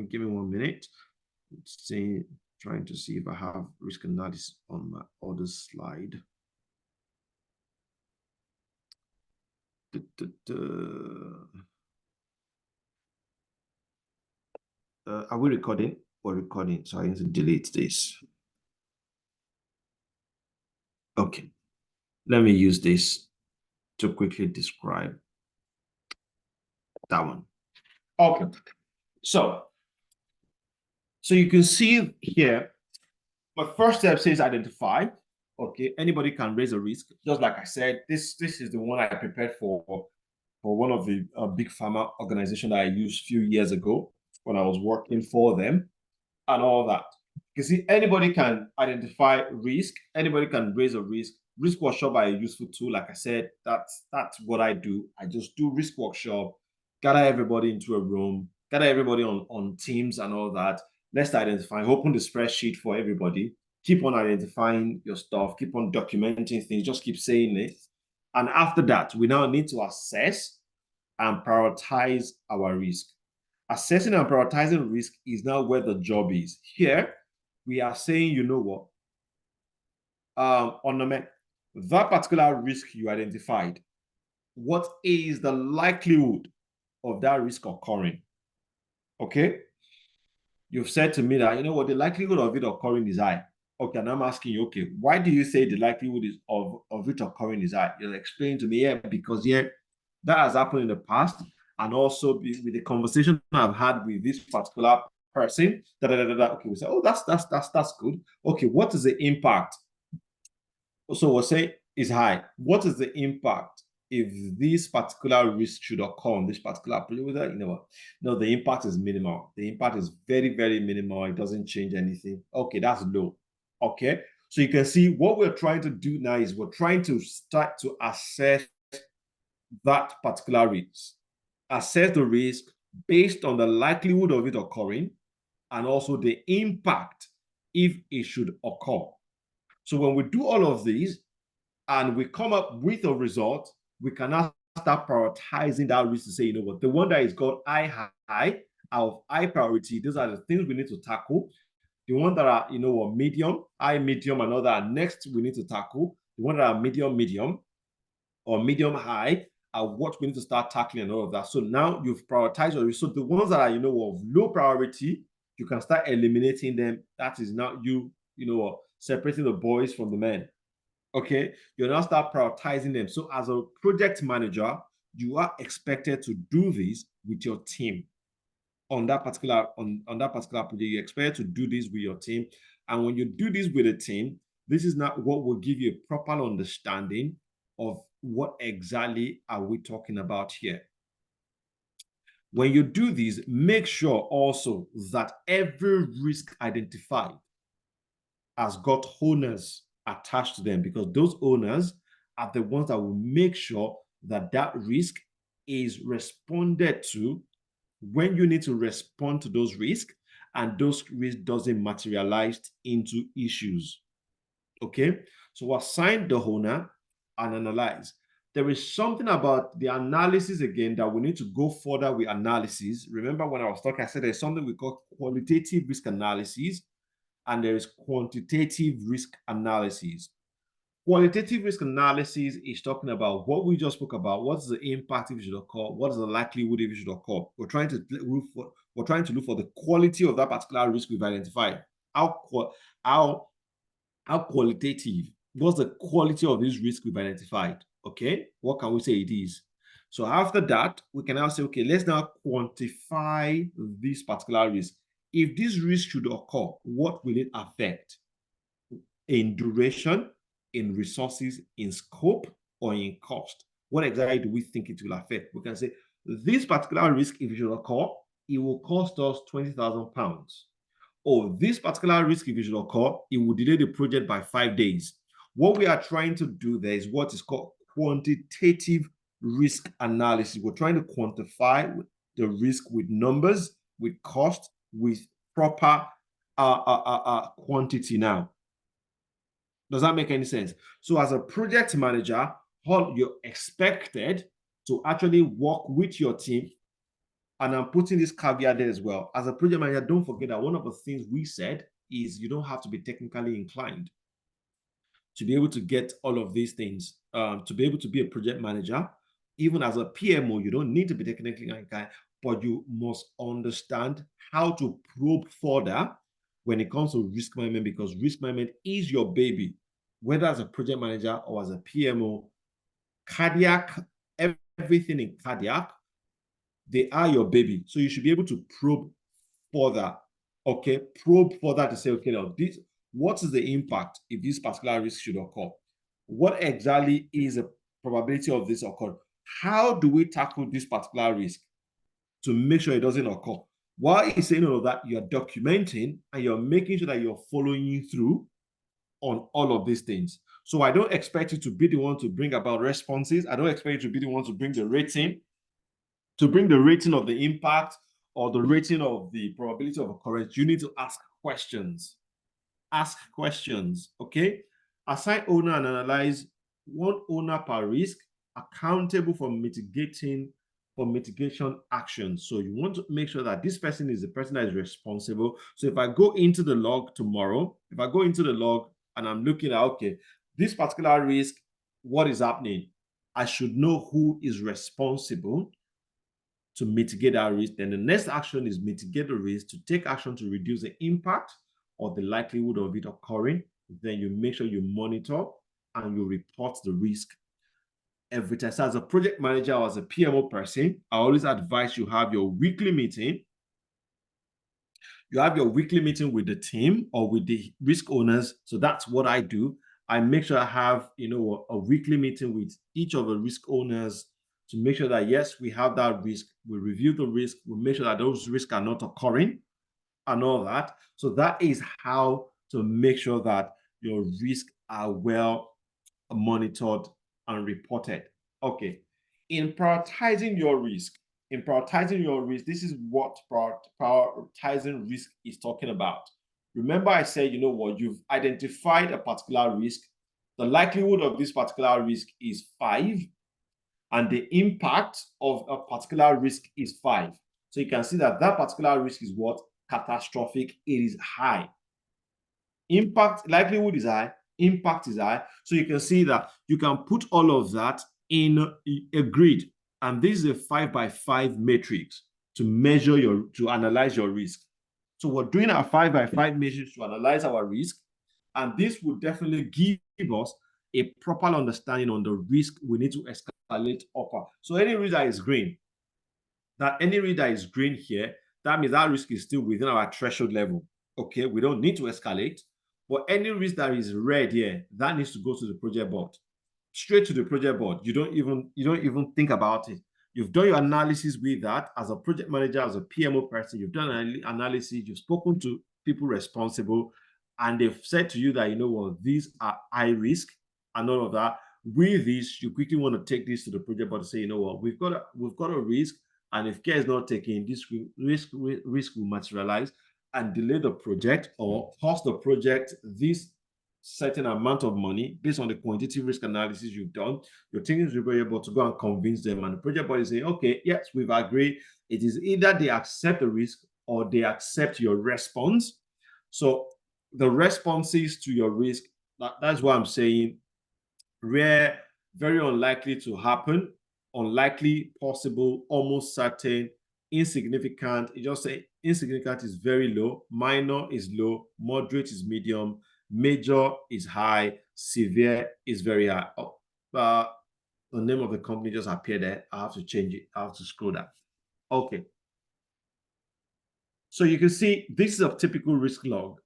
give me 1 minute. Let's see. Trying to see if I have risk analysis on my other slide. Are we recording? We're recording, so I need to delete this. Okay, let me use this to quickly describe that one. Okay, so you can see here, my first step says identify. Okay, anybody can raise a risk. Just like I said, this is the one I prepared for one of the big pharma organization that I used a few years ago when I was working for them and all that. You see, anybody can identify risk. Anybody can raise a risk. Risk workshop are a useful tool. Like I said, that's what I do. I just do risk workshop, gather everybody into a room, gather everybody on Teams and all that. Let's identify, open the spreadsheet for everybody. Keep on identifying your stuff, keep on documenting things, just keep saying it. And after that, we now need to assess and prioritize our risk. Assessing and prioritizing risk is now where the job is. Here, we are saying, you know what? That particular risk you identified, what is the likelihood of that risk occurring? Okay? You've said to me that, you know what, the likelihood of it occurring is high. Okay, and I'm asking you, okay, why do you say the likelihood of it occurring is high? You'll explain to me, because that has happened in the past, and also with the conversation I've had with this particular person, okay, we say, oh, that's good. Okay, what is the impact? So we'll say is high. What is the impact if this particular risk should occur on this particular project? You know what? No, the impact is minimal. The impact is very, very minimal. It doesn't change anything. Okay, that's low. Okay, so you can see what we're trying to do now is we're trying to start to assess that particular risk. Assess the risk based on the likelihood of it occurring and also the impact if it should occur. So when we do all of these and we come up with a result, we can now start prioritizing that risk to say, you know what, the one that is called high, of high priority, those are the things we need to tackle. The one that are, you know, medium, high, medium, and other next we need to tackle. The one that are medium, or medium high are what we need to start tackling and all of that. So now you've prioritized your risk. So the ones that are, you know, of low priority, you can start eliminating them. That is now you know, separating the boys from the men. Okay, you now start prioritizing them. So as a project manager, you are expected to do this with your team on that particular project. You're expected to do this with your team. And when you do this with a team, this is not what will give you a proper understanding of what exactly are we talking about here. When you do this, make sure also that every risk identified has got owners attached to them, because those owners are the ones that will make sure that that risk is responded to when you need to respond to those risks, and those risks doesn't materialize into issues. Okay, so assign the owner and analyze. There is something about the analysis again that we need to go further with analysis. Remember when I was talking, I said there's something we call qualitative risk analysis and there is quantitative risk analysis. Qualitative risk analysis is talking about what we just spoke about. What's the impact if it should occur? What is the likelihood if it should occur? We're trying to look for the quality of that particular risk we've identified. How qualitative? What's the quality of this risk we've identified? Okay, what can we say it is? So after that, we can now say, okay, let's now quantify this particular risk. If this risk should occur, what will it affect? In duration, in resources, in scope, or in cost? What exactly do we think it will affect? We can say this particular risk, if it should occur, it will cost us £20,000. Or this particular risk, if it should occur, it will delay the project by 5 days. What we are trying to do there is what is called quantitative risk analysis. We're trying to quantify the risk with numbers, with cost, with proper quantity now. Does that make any sense? So as a project manager, you're expected to actually work with your team. And I'm putting this caveat there as well. As a project manager, don't forget that one of the things we said is you don't have to be technically inclined to be able to get all of these things. To be able to be a project manager, even as a PMO, you don't need to be technically inclined, but you must understand how to probe further when it comes to risk management, because risk management is your baby, whether as a project manager or as a PMO. Cardiac, everything in cardiac, they are your baby. So you should be able to probe further. Okay, probe further to say, okay, now this, what is the impact if this particular risk should occur? What exactly is the probability of this occur? How do we tackle this particular risk to make sure it doesn't occur? While you're saying all of that, you're documenting and you're making sure that you're following through on all of these things. So I don't expect you to be the one to bring about responses. I don't expect you to be the one to bring the rating, of the impact or the rating of the probability of occurrence. You need to ask questions. Ask questions, okay? Assign owner and analyze one owner per risk, accountable for mitigation actions. So you want to make sure that this person is the person that is responsible. So if I go into the log tomorrow, if I go into the log and I'm looking at, okay, this particular risk, what is happening? I should know who is responsible to mitigate that risk. Then the next action is mitigate the risk, to take action to reduce the impact or the likelihood of it occurring. Then you make sure you monitor and you report the risk every time. So as a project manager or as a PMO person, I always advise you have your weekly meeting. You have your weekly meeting with the team or with the risk owners. So that's what I do. I make sure I have, a weekly meeting with each of the risk owners to make sure that, yes, we have that risk. We review the risk. We make sure that those risks are not occurring and all that. So that is how to make sure that your risks are well monitored and reported. Okay. In prioritizing your risk, this is what prioritizing risk is talking about. Remember I said, you've identified a particular risk. The likelihood of this particular risk is 5, and the impact of a particular risk is 5. So you can see that particular risk is what? Catastrophic. It is high. Impact, likelihood is high, impact is high. So you can see that you can put all of that in a grid. And this is a 5x5 matrix to to analyze your risk. So we're doing our 5x5 matrix to analyze our risk. And this will definitely give us a proper understanding on the risk we need to escalate upper. So any risk that is green, here, that means that risk is still within our threshold level. Okay, we don't need to escalate. But any risk that is red here, that needs to go to the project board. Straight to the project board. You don't even think about it. You've done your analysis with that as a project manager, as a PMO person. You've done an analysis. You've spoken to people responsible, and they've said to you that, you know what, these are high risk and all of that. With this, you quickly want to take this to the project board to say, you know what, we've got a risk, and if care is not taken, this risk will materialize and delay the project or cost the project this certain amount of money based on the quantitative risk analysis you've done. Your team is able to go and convince them, and the project board is saying, okay, yes, we've agreed. It is either they accept the risk or they accept your response. So the responses to your risk, that's why I'm saying rare, very unlikely to happen, unlikely, possible, almost certain, insignificant. You just say insignificant is very low, minor is low, moderate is medium, major is high, severe is very high. The name of the company just appeared there. I have to change it. I have to scroll down. Okay. So you can see this is a typical risk log.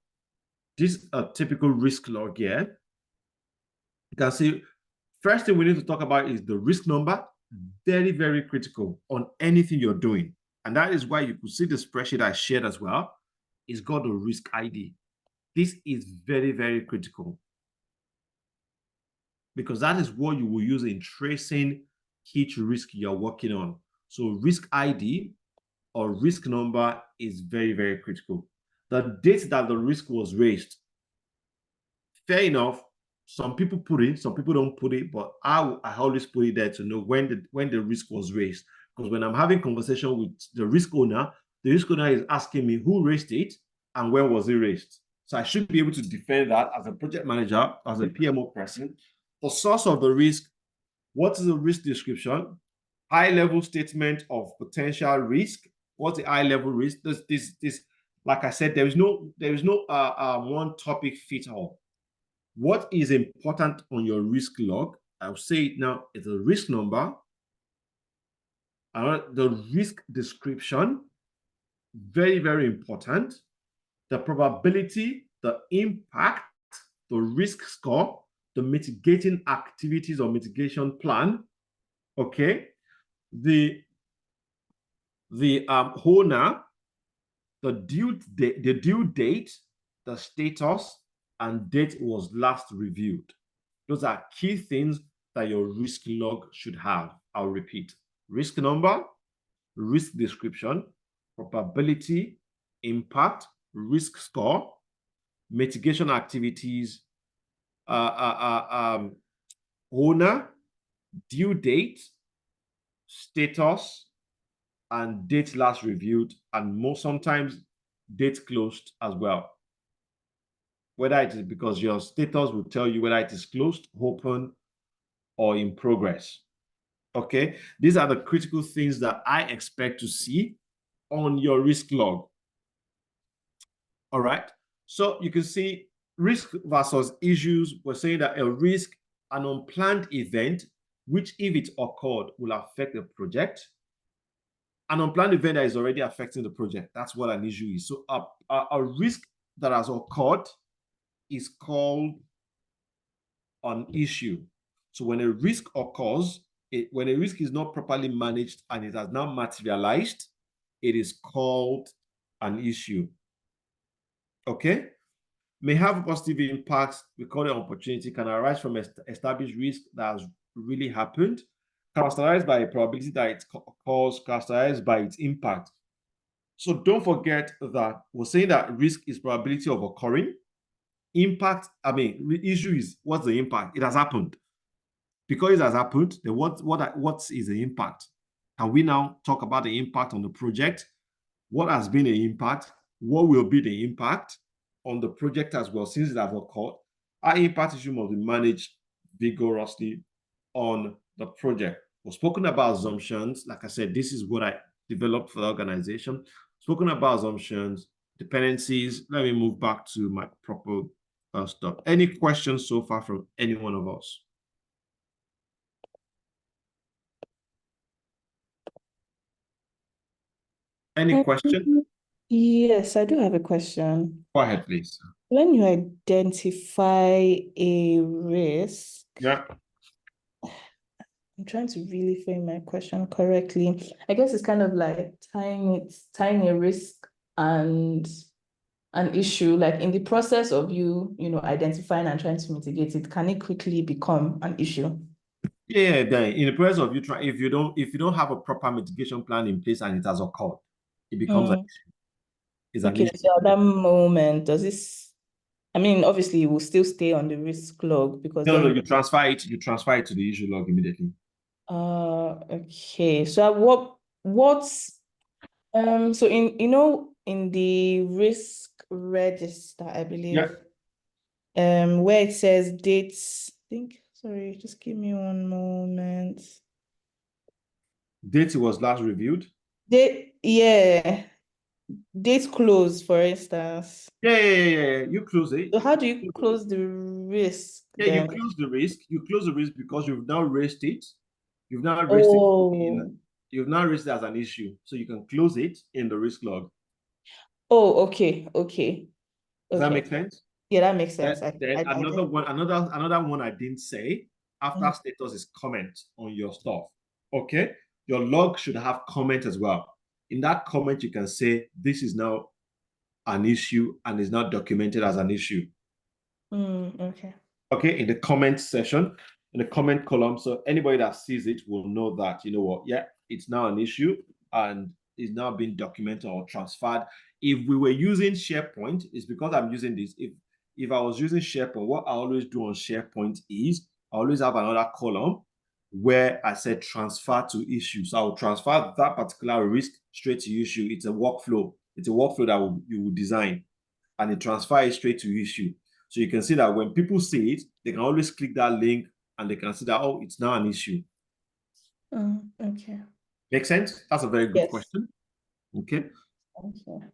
This is a typical risk log here. You can see, first thing we need to talk about is the risk number. Very, very critical on anything you're doing. And that is why you could see the spreadsheet I shared as well. It's got the risk ID. This is very, very critical, because that is what you will use in tracing each risk you're working on. So risk ID or risk number is very, very critical. The date that the risk was raised, fair enough, some people put it, some people don't put it, but I always put it there to know when the risk was raised. Because when I'm having conversation with the risk owner is asking me who raised it and when was it raised. So I should be able to defend that as a project manager, as a PMO person. The source of the risk, what is the risk description? High-level statement of potential risk. What's the high-level risk? This, like I said, there is no one topic fit all. What is important on your risk log? I'll say it now, is the risk number, the risk description, very, very important. The probability, the impact, the risk score, the mitigating activities or mitigation plan. Okay. The owner, the due date, the status, and date was last reviewed. Those are key things that your risk log should have. I'll repeat: risk number, risk description, probability, impact, risk score, mitigation activities, owner, due date, status, and date last reviewed, and sometimes date closed as well. Whether it is because your status will tell you whether it is closed, open, or in progress. Okay, these are the critical things that I expect to see on your risk log. All right, so you can see risk versus issues. We're saying that a risk, an unplanned event, which if it occurred will affect the project. An unplanned event that is already affecting the project, that's what an issue is. So a risk that has occurred is called an issue. So when a risk occurs, when a risk is not properly managed and it has now materialized, it is called an issue. Okay? May have positive impacts. We call it opportunity. Can arise from established risk that has really happened. Characterized by a probability that it occurs, characterized by its impact. So don't forget that we're saying that risk is probability of occurring. Impact, issue is what's the impact? It has happened. Because it has happened, then what is the impact? Can we now talk about the impact on the project? What has been the impact? What will be the impact on the project as well, since it has occurred? Our impact issue must be managed vigorously on the project. We've spoken about assumptions. Like I said, this is what I developed for the organization. Spoken about assumptions, dependencies. Let me move back to my proper I'll stop. Any questions so far from any one of us? Any question? Yes, I do have a question. Go ahead, please. When you identify a risk, Yeah. I'm trying to really frame my question correctly. I guess it's kind of like tying a risk and an issue, like in the process of you identifying and trying to mitigate it, can it quickly become an issue? Yeah, then in the process of you trying, if you don't have a proper mitigation plan in place and it has occurred, it becomes an issue. It's an Okay, issue. so at that moment, I mean, obviously it will still stay on the risk log because No, then you transfer it to the issue log immediately. okay. So what's so in the risk register, I believe, where it says dates, sorry, just give me one moment. Date was last reviewed. Yeah, date close, for instance. Yeah. You close it. So how do you close the risk Yeah, you then? close the risk. You close the risk because you've now raised it. You've now raised it Oh, you've now raised it as an issue. So you can close it in the risk log. oh, okay. Does that make sense? Yeah, that makes sense. Then another one I didn't say after Mm. status is comment on your stuff. Okay. Your log should have comment as well. In that comment, you can say this is now an issue and is now documented as an issue. Okay. Okay, in the comment section, in the comment column. So anybody that sees it will know that, you know what, yeah, it's now an issue and is now being documented or transferred. If we were using SharePoint, it's because I'm using this. If I was using SharePoint, what I always do on SharePoint is I always have another column where I said transfer to issue. So I will transfer that particular risk straight to issue. It's a workflow. It's a workflow that you will design and it transfer it straight to issue. So you can see that when people see it, they can always click that link and they can see that, oh, it's now an issue. Okay. Make sense? That's a very good question. Okay. Okay.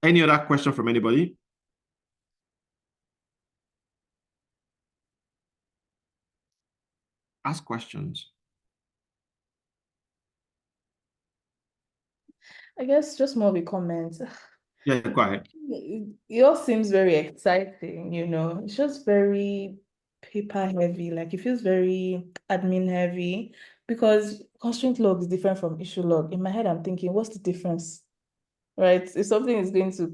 Any other question from anybody? Ask questions. I guess just more of a comment. Yeah, go ahead. It all seems very exciting, It's just very paper heavy. Like it feels very admin heavy because constraint log is different from issue log. In my head, I'm thinking, what's the difference? Right? If something is going to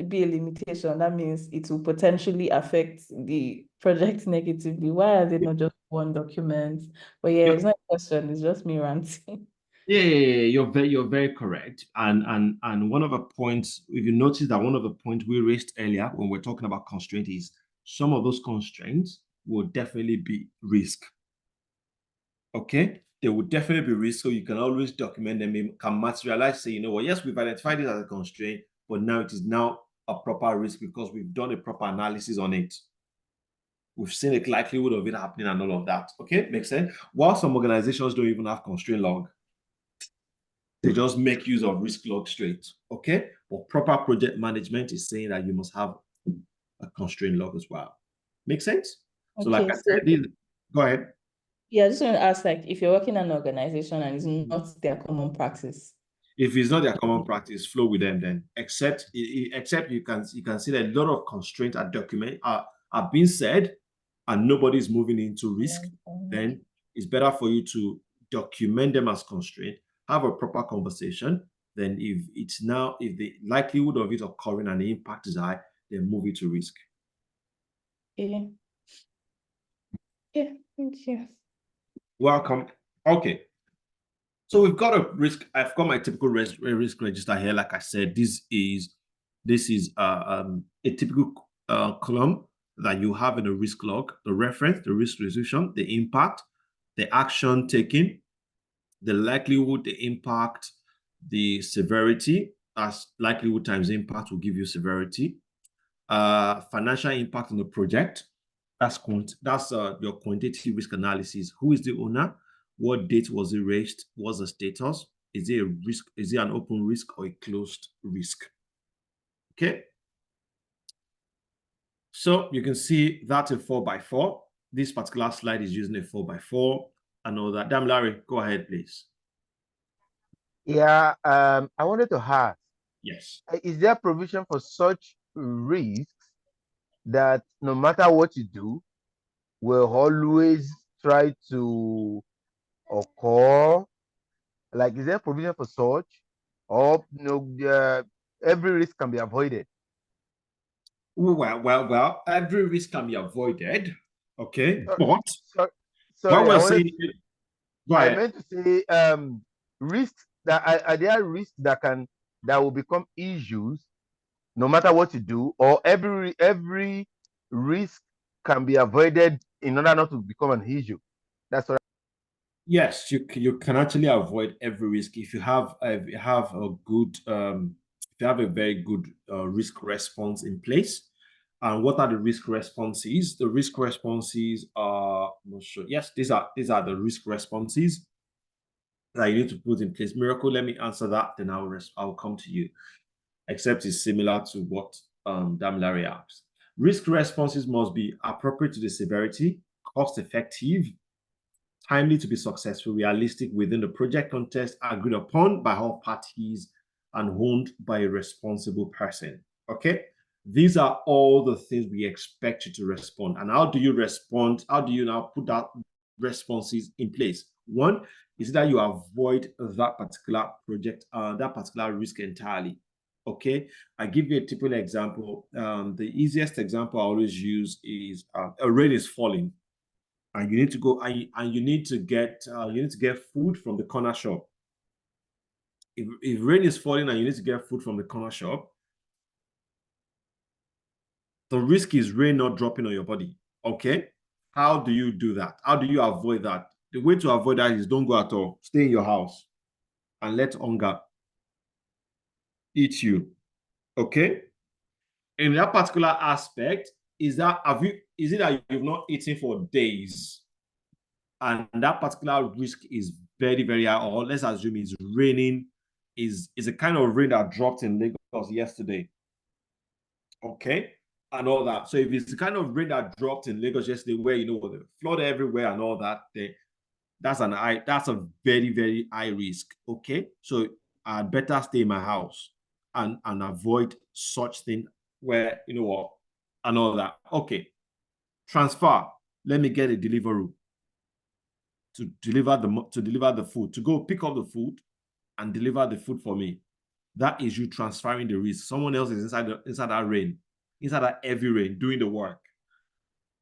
be a limitation, that means it will potentially affect the project negatively. Why are they not just one document? But yeah, it's not a question, it's just me ranting. Yeah, you're very correct. And one of the points, if you notice that one of the points we raised earlier when we're talking about constraint is some of those constraints will definitely be risk. Okay, they will definitely be risk, so you can always document them. You can materialize, say, you know what, yes, we've identified it as a constraint, but now it is now a proper risk because we've done a proper analysis on it. We've seen the likelihood of it happening and all of that. Okay, makes sense. While some organizations don't even have constraint log, they just make use of risk log straight. Okay, but proper project management is saying that you must have a constraint log as well. Make sense? So, like Okay, I said, go ahead. yeah, I just want to ask, like, if you're working in an organization and it's not their common practice. If it's not their common practice, flow with them then. Except you can see that a lot of constraints are being said and nobody's moving into risk, then it's better for you to document them as constraint, have a proper conversation. Then if the likelihood of it occurring and the impact is high, then move it to risk. Yeah, thank you. Welcome. Okay. So we've got a risk. I've got my typical risk register here. Like I said, this is a typical column that you have in a risk log: the reference, the risk resolution, the impact, the action taken, the likelihood, the impact, the severity. As likelihood times impact will give you severity. Financial impact on the project. That's your quantitative risk analysis. Who is the owner? What date was it raised? What's the status? Is it a risk? Is it an open risk or a closed risk? Okay. So you can see that's a 4x4. This particular slide is using a 4x4 and all that. Larry, go ahead, please. Yeah, I wanted to ask, Yes. is there provision for such risks that no matter what you do, will always try to occur? Like, is there provision for such, or every risk can be avoided? Well, every risk can be avoided. Okay, So, but so, what sorry, we're saying, go I ahead. meant to say, risks that are there risks that will become issues no matter what you do, or every risk can be avoided in order not to become an issue. That's what. Yes, you can actually avoid every risk if you have a good if you have a very good risk response in place. And what are the risk responses? The risk responses are I'm not sure. Yes, these are the risk responses that you need to put in place. Miracle, let me answer that, then I'll come to you. Except it's similar to what Larry asked. Risk responses must be appropriate to the severity, cost effective, timely to be successful, realistic within the project context, agreed upon by all parties, and owned by a responsible person. Okay? These are all the things we expect you to respond. And how do you respond? How do you now put that responses in place? One is that you avoid that particular project, that particular risk entirely. Okay, I give you a typical example. The easiest example I always use is a rain is falling, and you need to go and you need to get food from the corner shop. If rain is falling and you need to get food from the corner shop, the risk is rain not dropping on your body. Okay, how do you do that? How do you avoid that? The way to avoid that is don't go at all. Stay in your house and let hunger eat you. Okay, in that particular aspect, is it that you've not eaten for days, and that particular risk is very, very high, or let's assume it's raining, is a kind of rain that dropped in Lagos yesterday. Okay, and all that. So if it's the kind of rain that dropped in Lagos yesterday, where the flood everywhere and all that, that's a very, very high risk. Okay, so I'd better stay in my house and avoid such thing where and all that. Okay, transfer. Let me get a delivery to deliver the food, to go pick up the food and deliver the food for me. That is you transferring the risk. Someone else is inside that rain, inside that heavy rain, doing the work,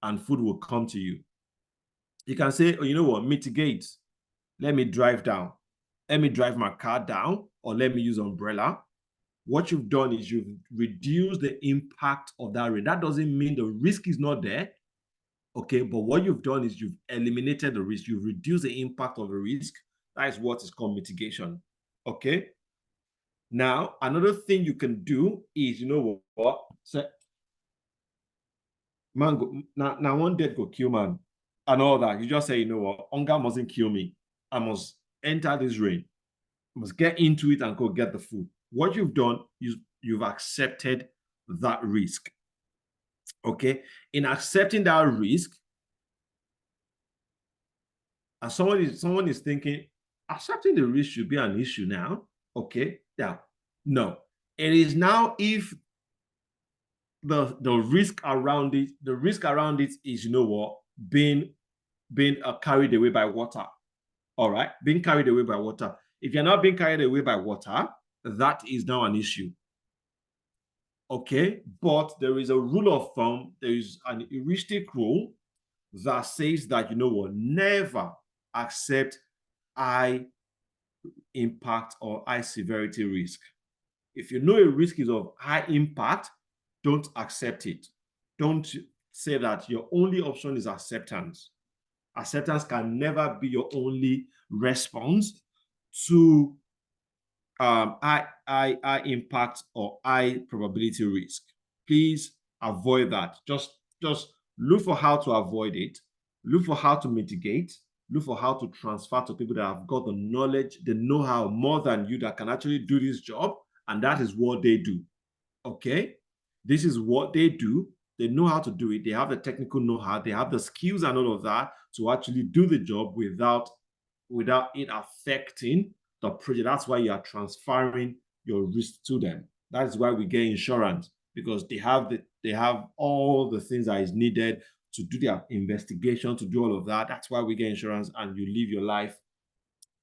and food will come to you. You can say, oh, you know what, mitigate. Let me drive down. Let me drive my car down, or let me use umbrella. What you've done is you've reduced the impact of that rain. That doesn't mean the risk is not there. Okay, but what you've done is you've eliminated the risk. You've reduced the impact of the risk. That is what is called mitigation. Okay. Now, another thing you can do is, say, man, now one dead go kill man, and all that. You just say, hunger mustn't kill me. I must enter this rain. I must get into it and go get the food. What you've done is you've accepted that risk. Okay. In accepting that risk, and someone is thinking, accepting the risk should be an issue now. Okay. Yeah. No. It is now if the risk around it is, being carried away by water. All right. Being carried away by water. If you're not being carried away by water, that is now an issue. Okay. But there is a rule of thumb, there is an heuristic rule that says that, never accept high impact or high severity risk. If you know a risk is of high impact, don't accept it. Don't say that your only option is acceptance. Acceptance can never be your only response to high impact or high probability risk. Please avoid that. Just look for how to avoid it. Look for how to mitigate. Look for how to transfer to people that have got the knowledge, the know-how more than you, that can actually do this job, and that is what they do. Okay, this is what they do, They know how to do it. They have the technical know-how. They have the skills and all of that to actually do the job without it affecting the project. That's why you are transferring your risk to them. That is why we get insurance, because they have all the things that is needed to do their investigation, to do all of that. That's why we get insurance, and you live your life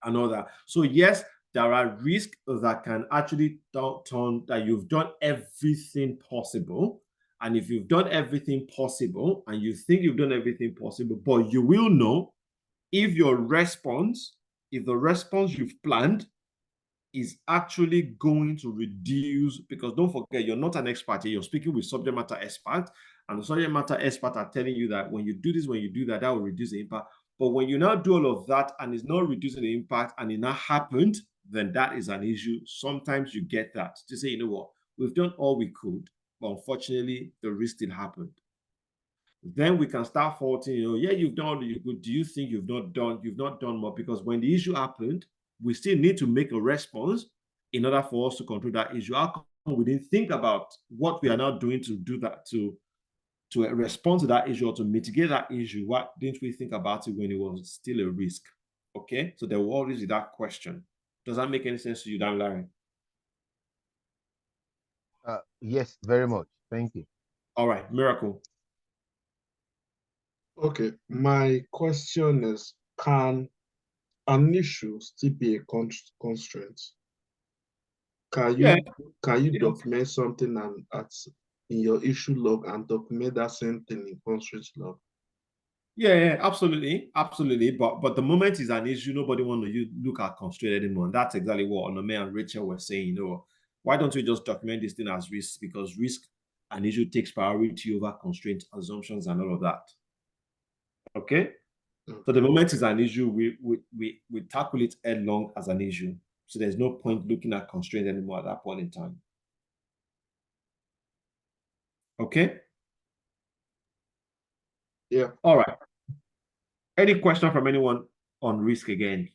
and all that. So yes, there are risks that can actually turn that you've done everything possible. And if you've done everything possible and you think you've done everything possible, but you will know if the response you've planned is actually going to reduce, because don't forget, you're not an expert here, you're speaking with subject matter experts, and the subject matter experts are telling you that when you do this, when you do that, that will reduce the impact. But when you now do all of that and it's not reducing the impact and it now happened, then that is an issue. Sometimes you get that to say, you know what, we've done all we could, but unfortunately, the risk still happened. Then we can start faulting, yeah, you've done all you could. Do you think you've not done more? Because when the issue happened, we still need to make a response in order for us to control that issue. How come we didn't think about what we are now doing to do that, to respond to that issue or to mitigate that issue? Why didn't we think about it when it was still a risk? Okay, so there will always be that question. Does that make any sense to you, Dan Larry? Yes, very much. Thank you. All right, Miracle. Okay, my question is, can an issue still be a constraint? Can you Yes. document something and in your issue log and document that same thing in constraint log? Yeah, absolutely. But the moment is an issue, nobody want to look at constraint anymore. And that's exactly what Onome and Rachel were saying. Why don't we just document this thing as risk? Because risk and issue takes priority over constraint assumptions and all of that. Okay. So the moment is an issue, we tackle it headlong as an issue. So there's no point looking at constraint anymore at that point in time. Okay. Yeah. All right. Any question from anyone on risk again?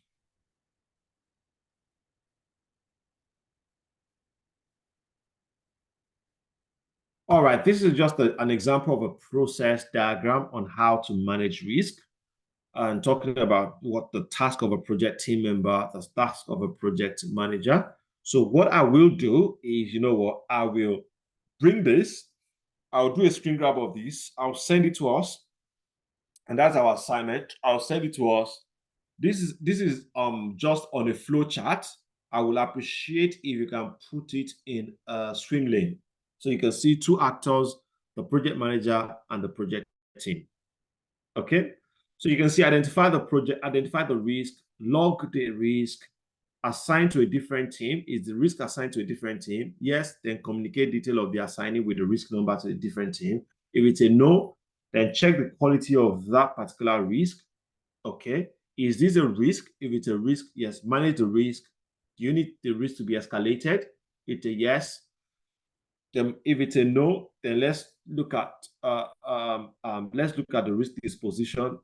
All right, this is just an example of a process diagram on how to manage risk, and talking about what the task of a project team member, the task of a project manager. So what I will do is, you know what, I will bring this, I'll do a screen grab of this, I'll send it to us, and that's our assignment. I'll send it to us. This is just on a flow chart. I will appreciate if you can put it in a swim lane. So you can see two actors, the project manager and the project team. Okay. So you can see identify the risk, log the risk, assign to a different team. Is the risk assigned to a different team? Yes, then communicate detail of the assigning with the risk number to a different team. If it's a no, then check the quality of that particular risk. Okay. Is this a risk? If it's a risk, yes, manage the risk. Do you need the risk to be escalated? It's a yes. Then if it's a no, then let's look at the risk disposition.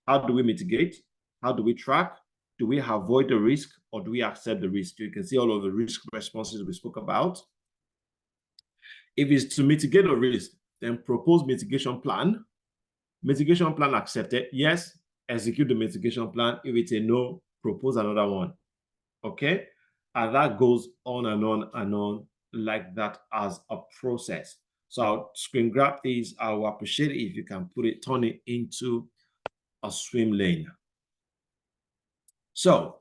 How do we mitigate? How do we track? Do we avoid the risk or do we accept the risk? You can see all of the risk responses we spoke about. If it's to mitigate the risk, then propose mitigation plan. Mitigation plan accepted. Yes, execute the mitigation plan. If it's a no, propose another one. Okay? And that goes on and on and on like that as a process. So I'll screen grab these. I will appreciate it if you can turn it into a swim lane. So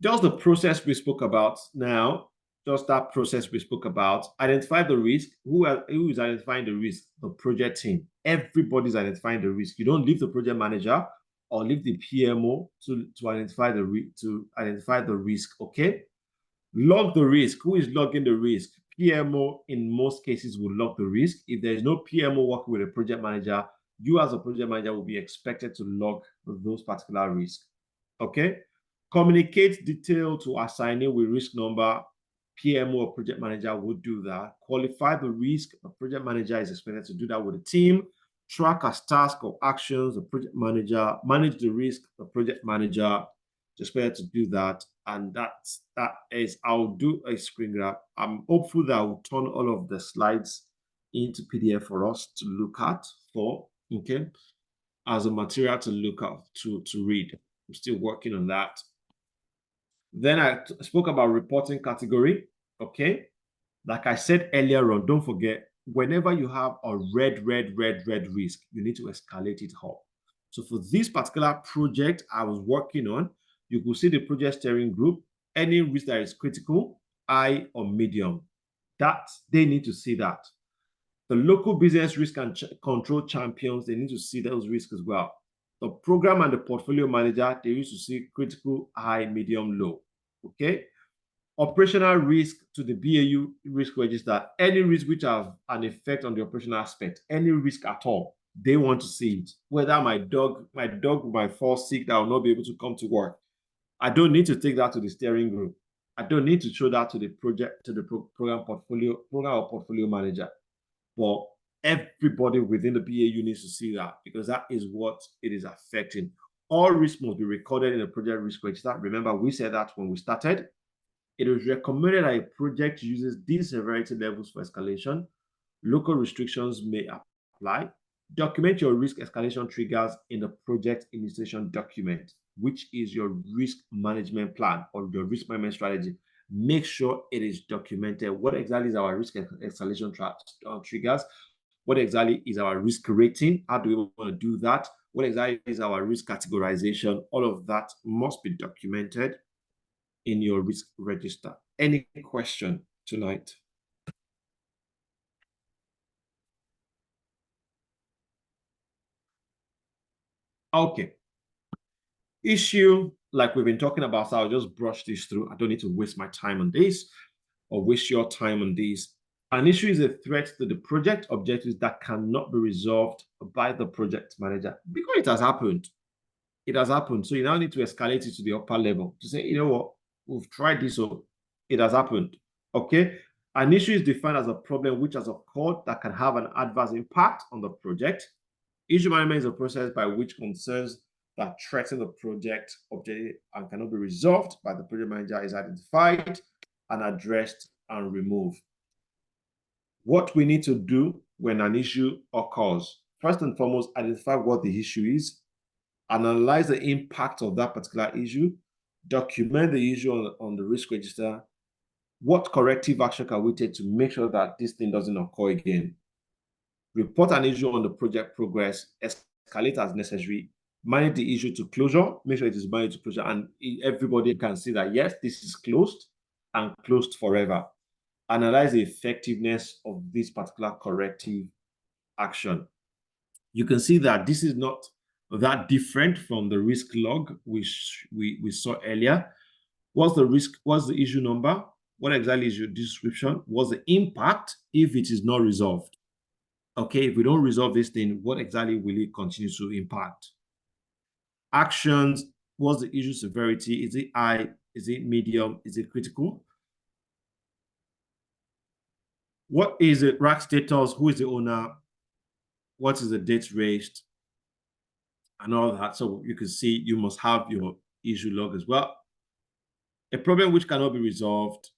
just the process we spoke about now, just that process we spoke about, identify the risk. Who is identifying the risk? The project team. Everybody's identifying the risk. You don't leave the project manager or leave the PMO to identify the risk. Okay. Log the risk. Who is logging the risk? PMO in most cases will log the risk. If there is no PMO working with a project manager, you as a project manager will be expected to log those particular risks. Okay. Communicate detail to assignee with risk number. PMO or project manager will do that. Qualify the risk. The project manager is expected to do that with the team. Track as task or actions. The project manager manage the risk. The project manager is expected to do that. And that is, I'll do a screen grab. I'm hopeful that I'll turn all of the slides into PDF for us to look at okay, as a material to look at, to read. I'm still working on that. Then I spoke about reporting category, okay? Like I said earlier on, don't forget, whenever you have a red risk, you need to escalate it up. So for this particular project I was working on, you could see the project steering group, any risk that is critical, high or medium, that they need to see that. The local business risk and control champions, they need to see those risks as well. The program and the portfolio manager, they used to see critical, high, medium, low. Okay. Operational risk to the BAU risk register, any risk which have an effect on the operational aspect, any risk at all, they want to see it. Whether my dog might fall sick, that will not be able to come to work. I don't need to take that to the steering group. I don't need to show that to the project, to the program or portfolio manager. But everybody within the BAU needs to see that, because that is what it is affecting. All risks must be recorded in the project risk register. Remember, we said that when we started. It is recommended that a project uses these severity levels for escalation. Local restrictions may apply. Document your risk escalation triggers in the project initiation document, which is your risk management plan or your risk management strategy. Make sure it is documented. What exactly is our risk escalation triggers? What exactly is our risk rating? How do we want to do that? What exactly is our risk categorization? All of that must be documented in your risk register. Any question tonight? Okay. Issue, like we've been talking about, so I'll just brush this through. I don't need to waste my time on this or waste your time on this. An issue is a threat to the project objectives that cannot be resolved by the project manager, because it has happened. It has happened. So you now need to escalate it to the upper level to say, you know what, we've tried this, so it has happened. Okay. An issue is defined as a problem which has occurred that can have an adverse impact on the project. Issue management is a process by which concerns that threaten the project objective and cannot be resolved by the project manager is identified and addressed and removed. What we need to do when an issue occurs, first and foremost, identify what the issue is, analyze the impact of that particular issue, document the issue on the risk register. What corrective action can we take to make sure that this thing doesn't occur again? Report an issue on the project progress, escalate as necessary, manage the issue to closure, make sure it is managed to closure, and everybody can see that, yes, this is closed and closed forever. Analyze the effectiveness of this particular corrective action. You can see that this is not that different from the risk log which we saw earlier. What's the risk? What's the issue number? What exactly is your description? What's the impact if it is not resolved? Okay, if we don't resolve this thing, what exactly will it continue to impact? Actions, what's the issue severity? Is it high? Is it medium? Is it critical? What is the rack status? Who is the owner? What is the date raised? And all that. So you can see you must have your issue log as well. A problem which cannot be resolved,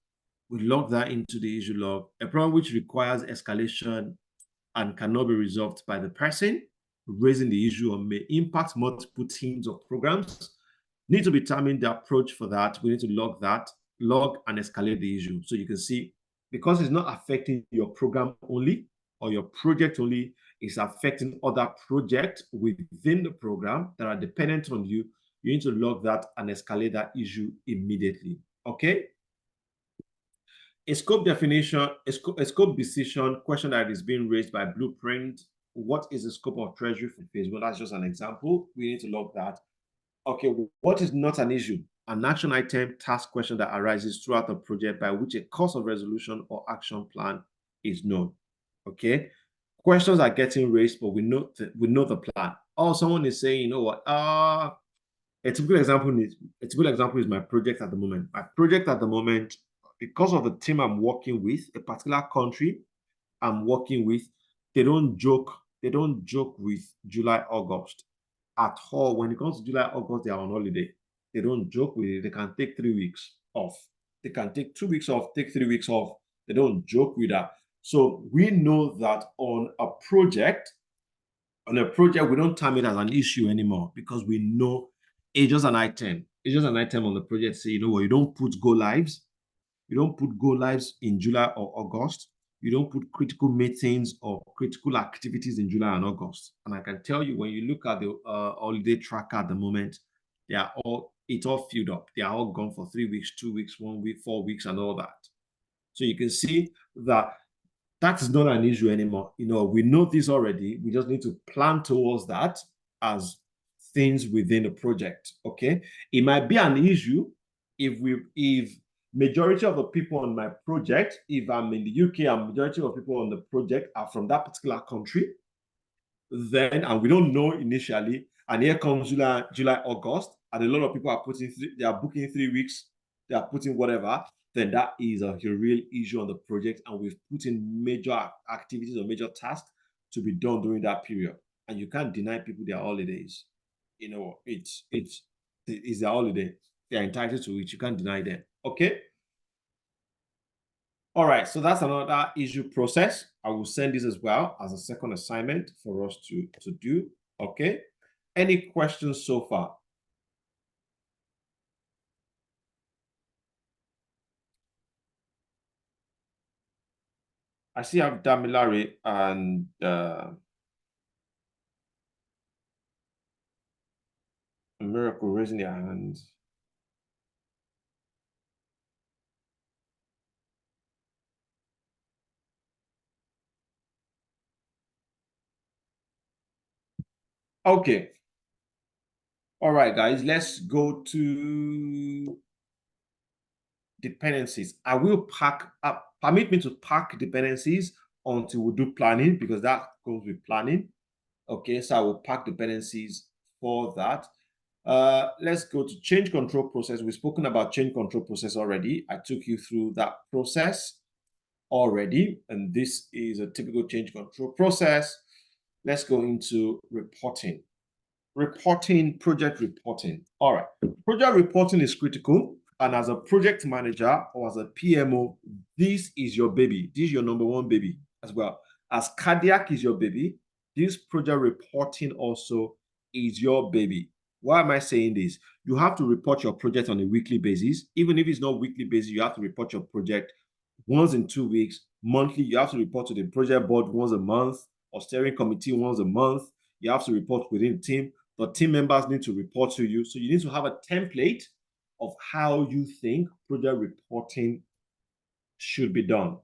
we log that into the issue log. A problem which requires escalation and cannot be resolved by the person raising the issue or may impact multiple teams or programs, need to determine the approach for that. We need to log that, log and escalate the issue. So you can see, because it's not affecting your program only or your project only, it's affecting other projects within the program that are dependent on you. You need to log that and escalate that issue immediately. Okay. A scope definition, a scope decision question that is being raised by Blueprint. What is the scope of treasury for phase one? That's just an example. We need to log that. Okay, what is not an issue? An action item task question that arises throughout the project by which a course of resolution or action plan is known. Okay, questions are getting raised, but we know the plan. Or someone is saying, you know what? A typical example is my project at the moment. My project at the moment, because of the team I'm working with, a particular country I'm working with, they don't joke with July, August at all. When it comes to July, August, they are on holiday. They don't joke with it. They can take 3 weeks off. They can take 2 weeks off, take 3 weeks off. They don't joke with that. So we know that on a project, we don't term it as an issue anymore because we know it's just an item. It's just an item on the project. Say, you know what, you don't put go lives. You don't put go lives in July or August. You don't put critical meetings or critical activities in July and August. And I can tell you, when you look at the holiday tracker at the moment, it's all filled up. They are all gone for 3 weeks, 2 weeks, 1 week, 4 weeks, and all that. So you can see that is not an issue anymore. You know, we know this already. We just need to plan towards that as things within the project. Okay. It might be an issue if majority of the people on my project, if I'm in the UK and majority of people on the project are from that particular country, then, and we don't know initially, and here comes July, August, and a lot of people are they are booking 3 weeks, they are putting whatever, then that is a real issue on the project, and we've put in major activities or major tasks to be done during that period. And you can't deny people their holidays. You know, it's their holiday. They're entitled to it. You can't deny them. Okay. All right, so that's another issue process. I will send this as well as a second assignment for us to do. Okay. Any questions so far? I see I have Damilare and Miracle raising their hands. Okay. All right, guys, let's go to dependencies. I will permit me to pack dependencies until we do planning, because that goes with planning. Okay, so I will pack dependencies for that. Let's go to change control process. We've spoken about change control process already. I took you through that process already, and this is a typical change control process. Let's go into reporting. Project reporting. All right, project reporting is critical, and as a project manager or as a PMO, this is your baby. This is your number one baby as well. As cardiac is your baby, this project reporting also is your baby. Why am I saying this? You have to report your project on a weekly basis. Even if it's not weekly basis, you have to report your project once in 2 weeks. Monthly, you have to report to the project board once a month, or steering committee once a month. You have to report within the team. The team members need to report to you. So you need to have a template of how you think project reporting should be done.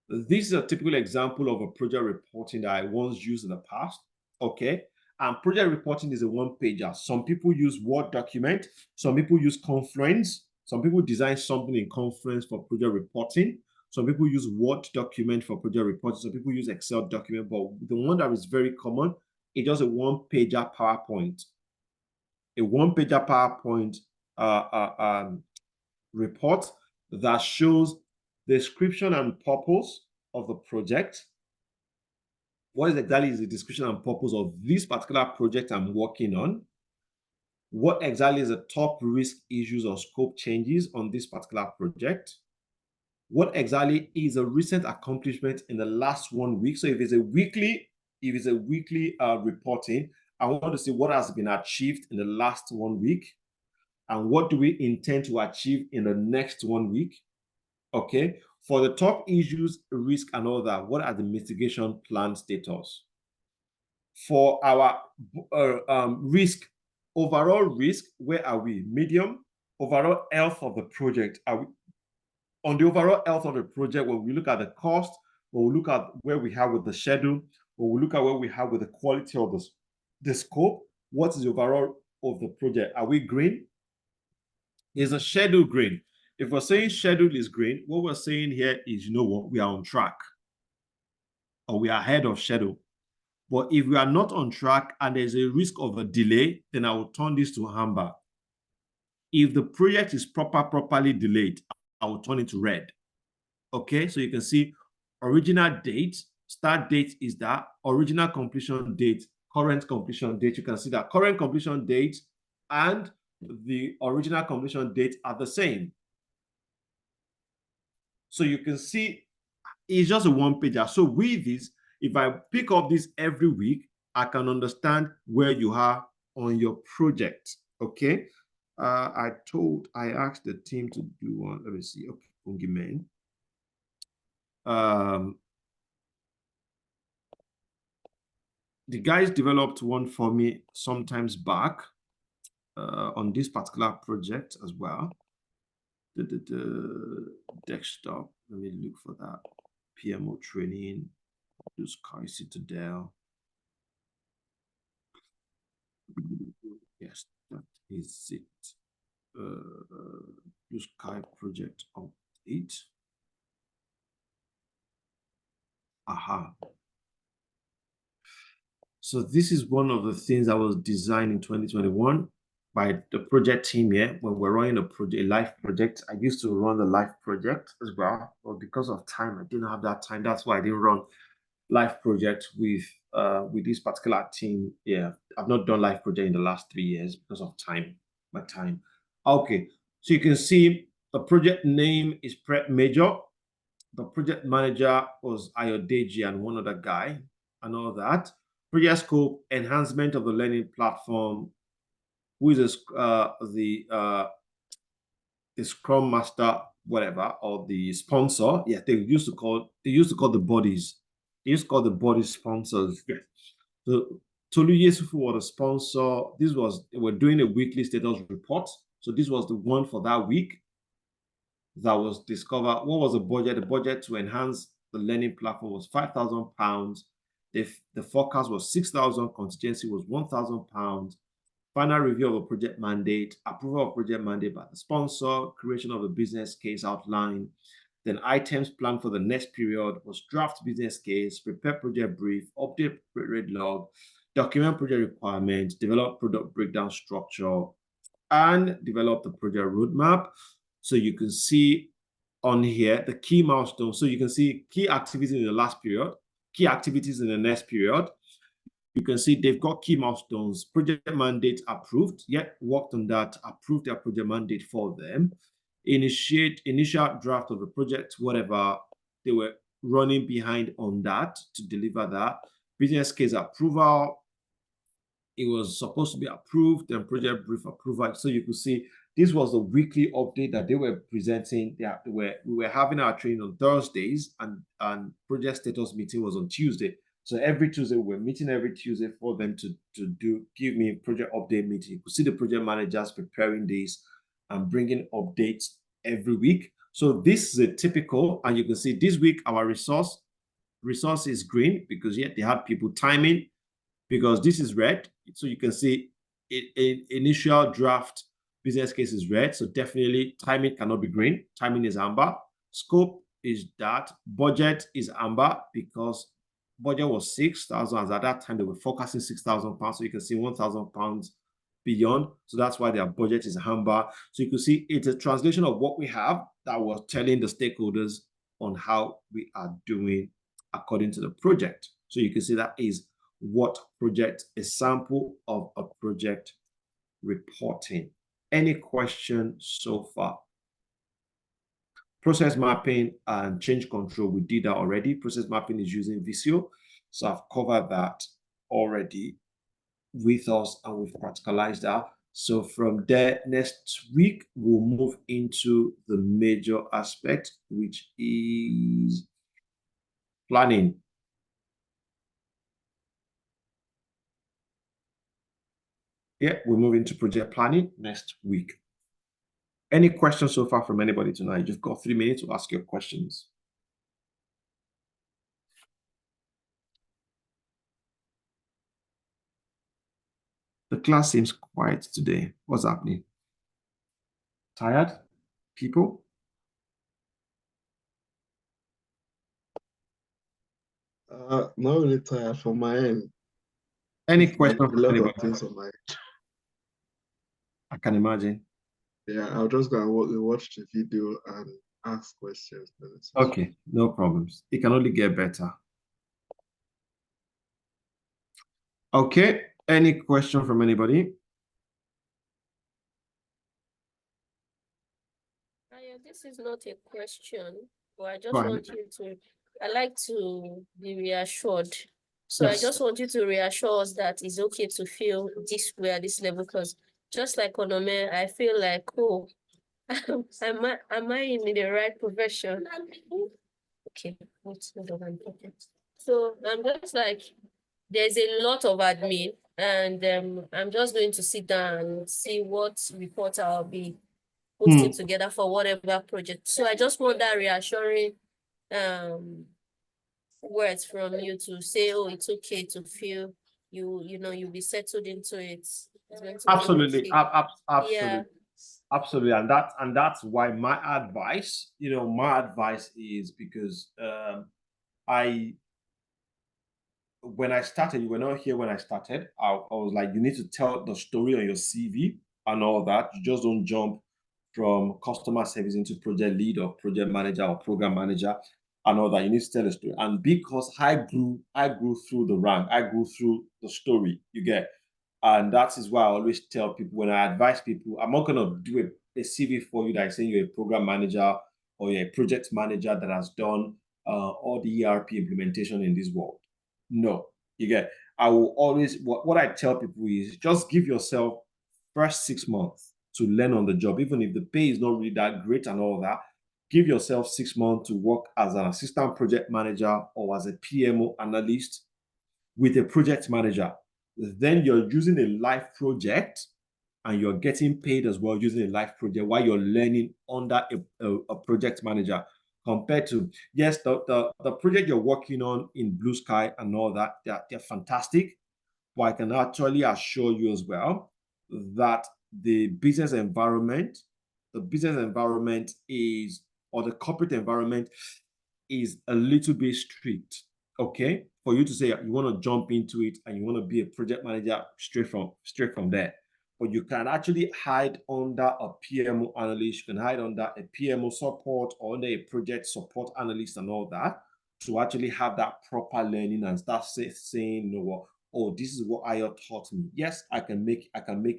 This is a typical example of a project reporting that I once used in the past. Okay. And project reporting is a one-pager. Some people use Word document. Some people use Constraint. Some people design something in Constraint for project reporting. Some people use Word document for project reporting. Some people use Excel document. But the one that is very common is just a one-pager PowerPoint. A one-pager PowerPoint report that shows the description and purpose of the project. What exactly is the description and purpose of this particular project I'm working on? What exactly is the top risk issues or scope changes on this particular project? What exactly is a recent accomplishment in the last 1 week? So if it's a weekly reporting, I want to see what has been achieved in the last 1 week and what do we intend to achieve in the next 1 week. Okay, for the top issues, risk, and all that, what are the mitigation plan status? For our risk, overall risk, where are we? Medium. Overall health of the project, are we on the overall health of the project? When we look at the cost, when we look at where we have with the schedule, when we look at where we have with the quality of the scope, what is the overall of the project? Are we green? Is a schedule green? If we're saying schedule is green, what we're saying here is, you know what, we are on track or we are ahead of schedule. But if we are not on track and there's a risk of a delay, then I will turn this to amber. If the project is properly delayed, I will turn it to red. Okay, so you can see original date, start date is that, original completion date, current completion date. You can see that current completion date and the original completion date are the same. So you can see it's just a one pager. So with this, if I pick up this every week, I can understand where you are on your project. Okay. I asked the team to do one. Let me see. Okay, Fungiman. The guys developed one for me sometimes back on this particular project as well. The desktop. Let me look for that. PMO training. Do Sky Citadel. Yes, that is it. Blue Sky project update. Aha. So this is one of the things that was designed in 2021 by the project team here. When we're running a live project, I used to run the live project as well, but because of time, I didn't have that time. That's why I didn't run live project with this particular team. Yeah, I've not done live project in the last 3 years because of time, my time. Okay, so you can see the project name is Prep Major. The project manager was Ayodeji and one other guy and all that. Project scope, enhancement of the learning platform, who is the Scrum Master, whatever, or the sponsor. Yeah, they used to call the bodies. They used to call the body sponsors. Yeah. So Tolu Yesufu was the sponsor. They were doing a weekly status report. So this was the one for that week that was discovered. What was the budget? The budget to enhance the learning platform was £5,000. The forecast was 6,000. Contingency was £1,000. Final review of a project mandate, approval of project mandate by the sponsor, creation of a business case outline, then items planned for the next period was draft business case, prepare project brief, update rate log, document project requirements, develop product breakdown structure, and develop the project roadmap. So you can see on here the key milestones. So you can see key activities in the last period, key activities in the next period. You can see they've got key milestones, project mandate approved, yet worked on that, approved their project mandate for them, initial draft of the project, whatever, they were running behind on that to deliver that. Business case approval, it was supposed to be approved, then project brief approval. So you could see this was the weekly update that they were presenting. We were having our training on Thursdays, and project status meeting was on Tuesday. So every Tuesday, we're meeting every Tuesday for them to give me a project update meeting. You could see the project managers preparing this and bringing updates every week. So this is a typical, and you can see this week our resource is green because they had people timing, because this is red. So you can see initial draft business case is red. So definitely timing cannot be green. Timing is amber. Scope is that. Budget is amber because budget was 6,000. At that time, they were forecasting £6,000. So you can see £1,000 beyond. So that's why their budget is amber. So you can see it's a translation of what we have that was telling the stakeholders on how we are doing according to the project. So you can see that is what project, a sample of a project reporting. Any question so far? Process mapping and change control, we did that already. Process mapping is using Visio. So I've covered that already with us, and we've practicalized that. So from there, next week, we'll move into the major aspect, which is planning. Yeah, we'll move into project planning next week. Any questions so far from anybody tonight? You've got 3 minutes to ask your questions. The class seems quiet today. What's happening? Tired people? Not really tired from my end. Any questions A from lot anybody? of things on my end. I can imagine. Yeah, I'll just go and watch the video and ask questions. Okay, no problems. It can only get better. Okay, any question from anybody? Yeah, this is not a question, but I just Go ahead. want you to I like to be reassured. So I Yes. just want you to reassure us that it's okay to feel this way at this level, because just like Onome, I feel like, oh, am I in the right profession? Okay, what's the other one? Okay. So I'm just like, there's a lot of admin, and I'm just going to sit down and see what report I'll be putting together for whatever project. So I just want that reassuring words from you to say, oh, it's okay to feel you'll be settled into it. It's going to be Absolutely. okay. Absolutely. Yeah. Absolutely. And that's why my advice is because when I started, you were not here when I started. I was like, you need to tell the story on your CV and all that. You just don't jump from customer service into project lead or project manager or program manager and all that. You need to tell a story. And because I grew through the rank, I grew through the story, you get. And that is why I always tell people, when I advise people, I'm not going to do a CV for you that is saying you're a program manager or you're a project manager that has done all the ERP implementation in this world. No, you get. I will always, what I tell people is just give yourself first 6 months to learn on the job, even if the pay is not really that great and all that. Give yourself 6 months to work as an assistant project manager or as a PMO analyst with a project manager. Then you're using a live project and you're getting paid as well using a live project while you're learning under a project manager, compared to, yes, the project you're working on in Blue Sky and all that, they're fantastic. But I can actually assure you as well that the business environment, is, or the corporate environment is a little bit strict. Okay, for you to say you want to jump into it and you want to be a project manager straight from there, but you can actually hide under a PMO analyst, you can hide under a PMO support or under a project support analyst and all that, to actually have that proper learning and start saying, you know what, oh, this is what IO taught me. Yes, I can make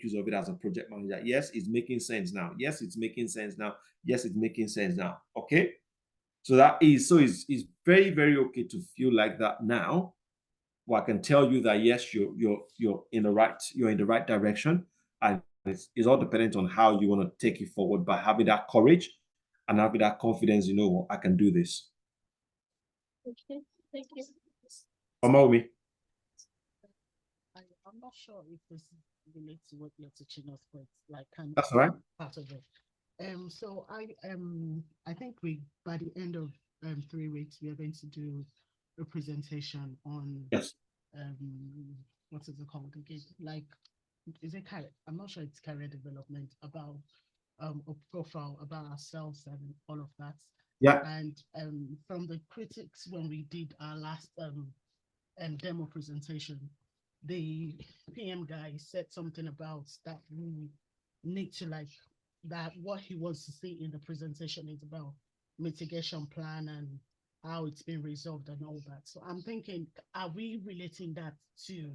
use of it as a project manager. Yes, it's making sense now. Yes, it's making sense now. Yes, it's making sense now. Okay. So it's very, very okay to feel like that now. Well, I can tell you that yes, you're in the right direction, and it's all dependent on how you want to take it forward, by having that courage and having that confidence. You know what, I can do this. Okay, thank you. Omomi. I'm not sure if this relates to what you're teaching us, but like That's all right. part of it. So I think by the end of 3 weeks we are going to do a presentation on Yes. what is it called again? Like, is it career? I'm not sure it's career development, about a profile about ourselves and all of that. Yeah. And from the critics when we did our last demo presentation, the PM guy said something about that we need to like that what he wants to see in the presentation is about mitigation plan and how it's been resolved and all that. So I'm thinking, are we relating that to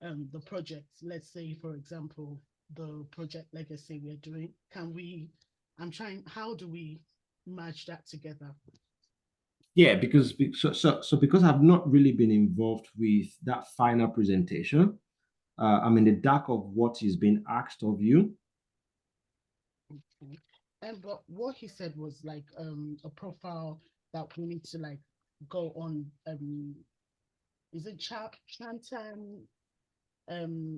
the project? Let's say, for example, the project legacy we're doing. How do we match that together? Yeah, because because I've not really been involved with that final presentation. I'm in the dark of what is being asked of you. Okay. But what he said was like a profile that we need to like go on is it Chantan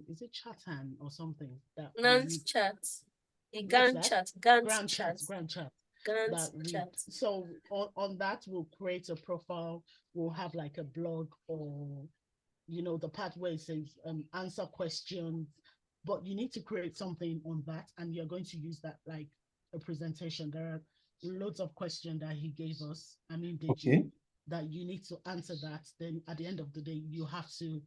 is it Chatan or something that Gantt chart. Gantt chat. So on that we'll create a profile, we'll have like a blog, or the part where it says answer questions, but you need to create something on that, and you're going to use that like a presentation. There are loads of questions that he gave us, Okay. that you need to answer that. Then at the end of the day, you have to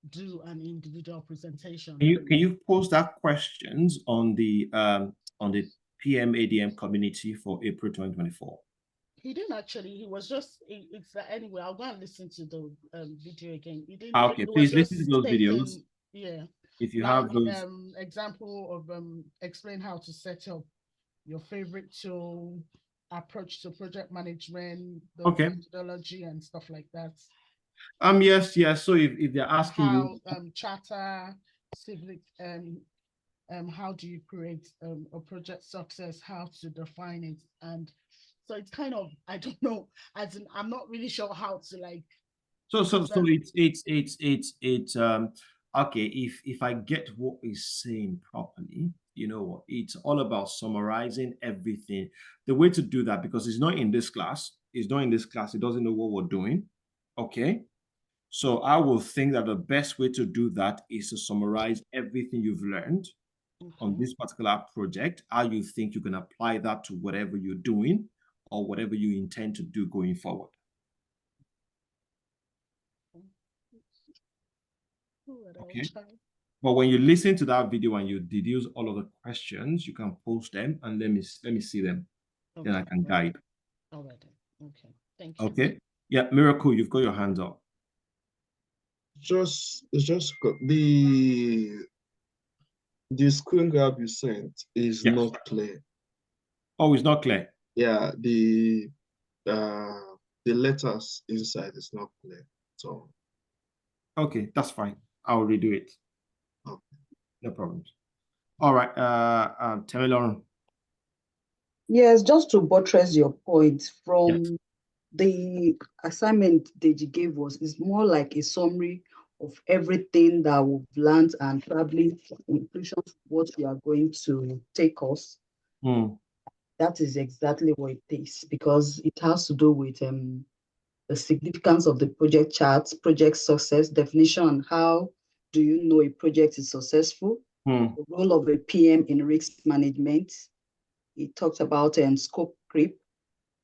do an individual presentation. Can you post that questions on the PM ADM community for April 2024? He didn't actually. He was just. It's anyway. I'll go and listen to the video again. He didn't. Okay, please listen to those videos. Yeah. If you like, have those. Example of explain how to set up your favorite tool, approach to project management, the Okay. methodology and stuff like that. Yes. So if they're asking How you, charter, civic, how do you create a project success, how to define it, and so it's kind of, I don't know, as in I'm not really sure how to like. so it's okay. If I get what he's saying properly, you know what? It's all about summarizing everything. The way to do that, because it's not in this class. It's not in this class. He doesn't know what we're doing. Okay. So I will think that the best way to do that is to summarize everything you've learned on this particular project, how you think you can apply that to whatever you're doing or whatever you intend to do going forward. Okay. But when you listen to that video and you deduce all of the questions, you can post them and let me see them. Okay. Then I can guide. All right. Okay. Thank you. Okay. Yeah, Miracle, you've got your hands up. It's just the screen grab you sent is not clear. Oh, it's not clear. Yeah, the letters inside is not clear. So okay, that's fine. I'll redo it. Okay. No problems. All right, Temilorun. Yes, just to buttress your point, from the assignment Deji gave us is more like a summary of everything that we've learned and probably implications of what we are going to take us. That is exactly what it is, because it has to do with the significance of the project charts, project success definition, and how do you know a project is successful, the role of a PM in risk management. It talks about scope creep.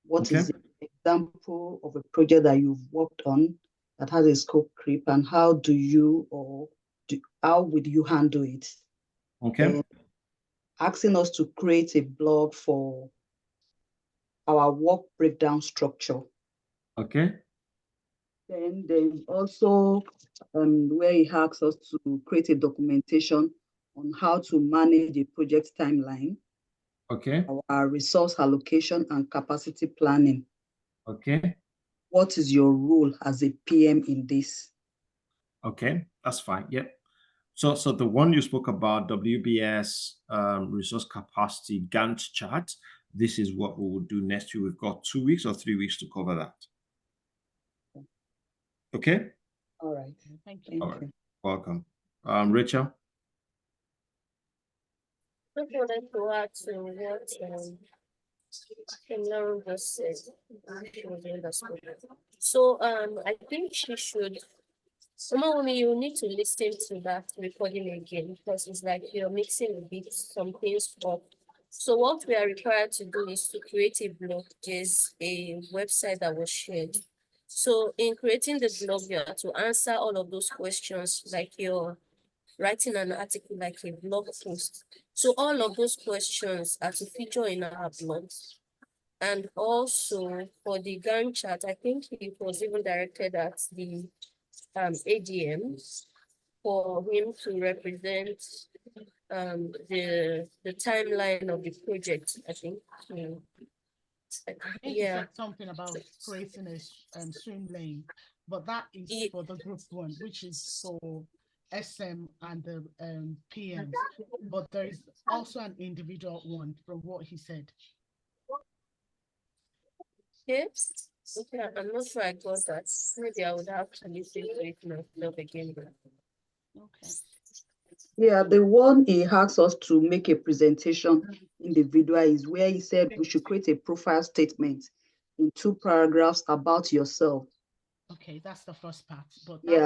What is the example of a project that you've worked on that has a scope creep, and how do you how would you handle it? Okay. Asking us to create a blog for our work breakdown structure. Okay. Then there's also where he asks us to create a documentation on how to manage a project timeline. Okay. Our resource allocation and capacity planning. Okay. What is your role as a PM in this? Okay, that's fine. Yep. So the one you spoke about, WBS resource capacity Gantt chart, this is what we will do next week. We've got 2 weeks or 3 weeks to cover that. Okay? All right. Thank you. All right. Welcome. Rachel? I wanted to add to what Lauren just said. So I think she should. Someone, you need to listen to that recording again, because it's like you're mixing a bit some things up. So what we are required to do is to create a blog. There's a website that was shared. So in creating the blog, you have to answer all of those questions, like you're writing an article, like a blog post. So all of those questions are to feature in our blog. And also for the Gantt chart, I think it was even directed at the ADM for him to represent the timeline of the project, I think. He said something about creating a swim lane, but that is for the group one, which is for SM and the PMs. But there is also an individual one from what he said. Yes. Okay, I'm not sure I got that. Maybe I would have to listen to it myself again. Okay. Yeah, the one he asks us to make a presentation individual is where he said we should create a profile statement in 2 paragraphs about yourself. Okay, that's the first part. But you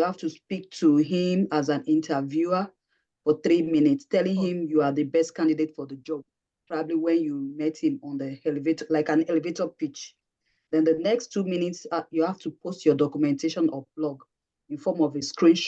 have to speak to him as an interviewer for 3 minutes, telling him you are the best candidate for the job. Probably when you met him on the elevator, like an elevator pitch. Then the next 2 minutes, you have to post your documentation or blog in form of a screenshot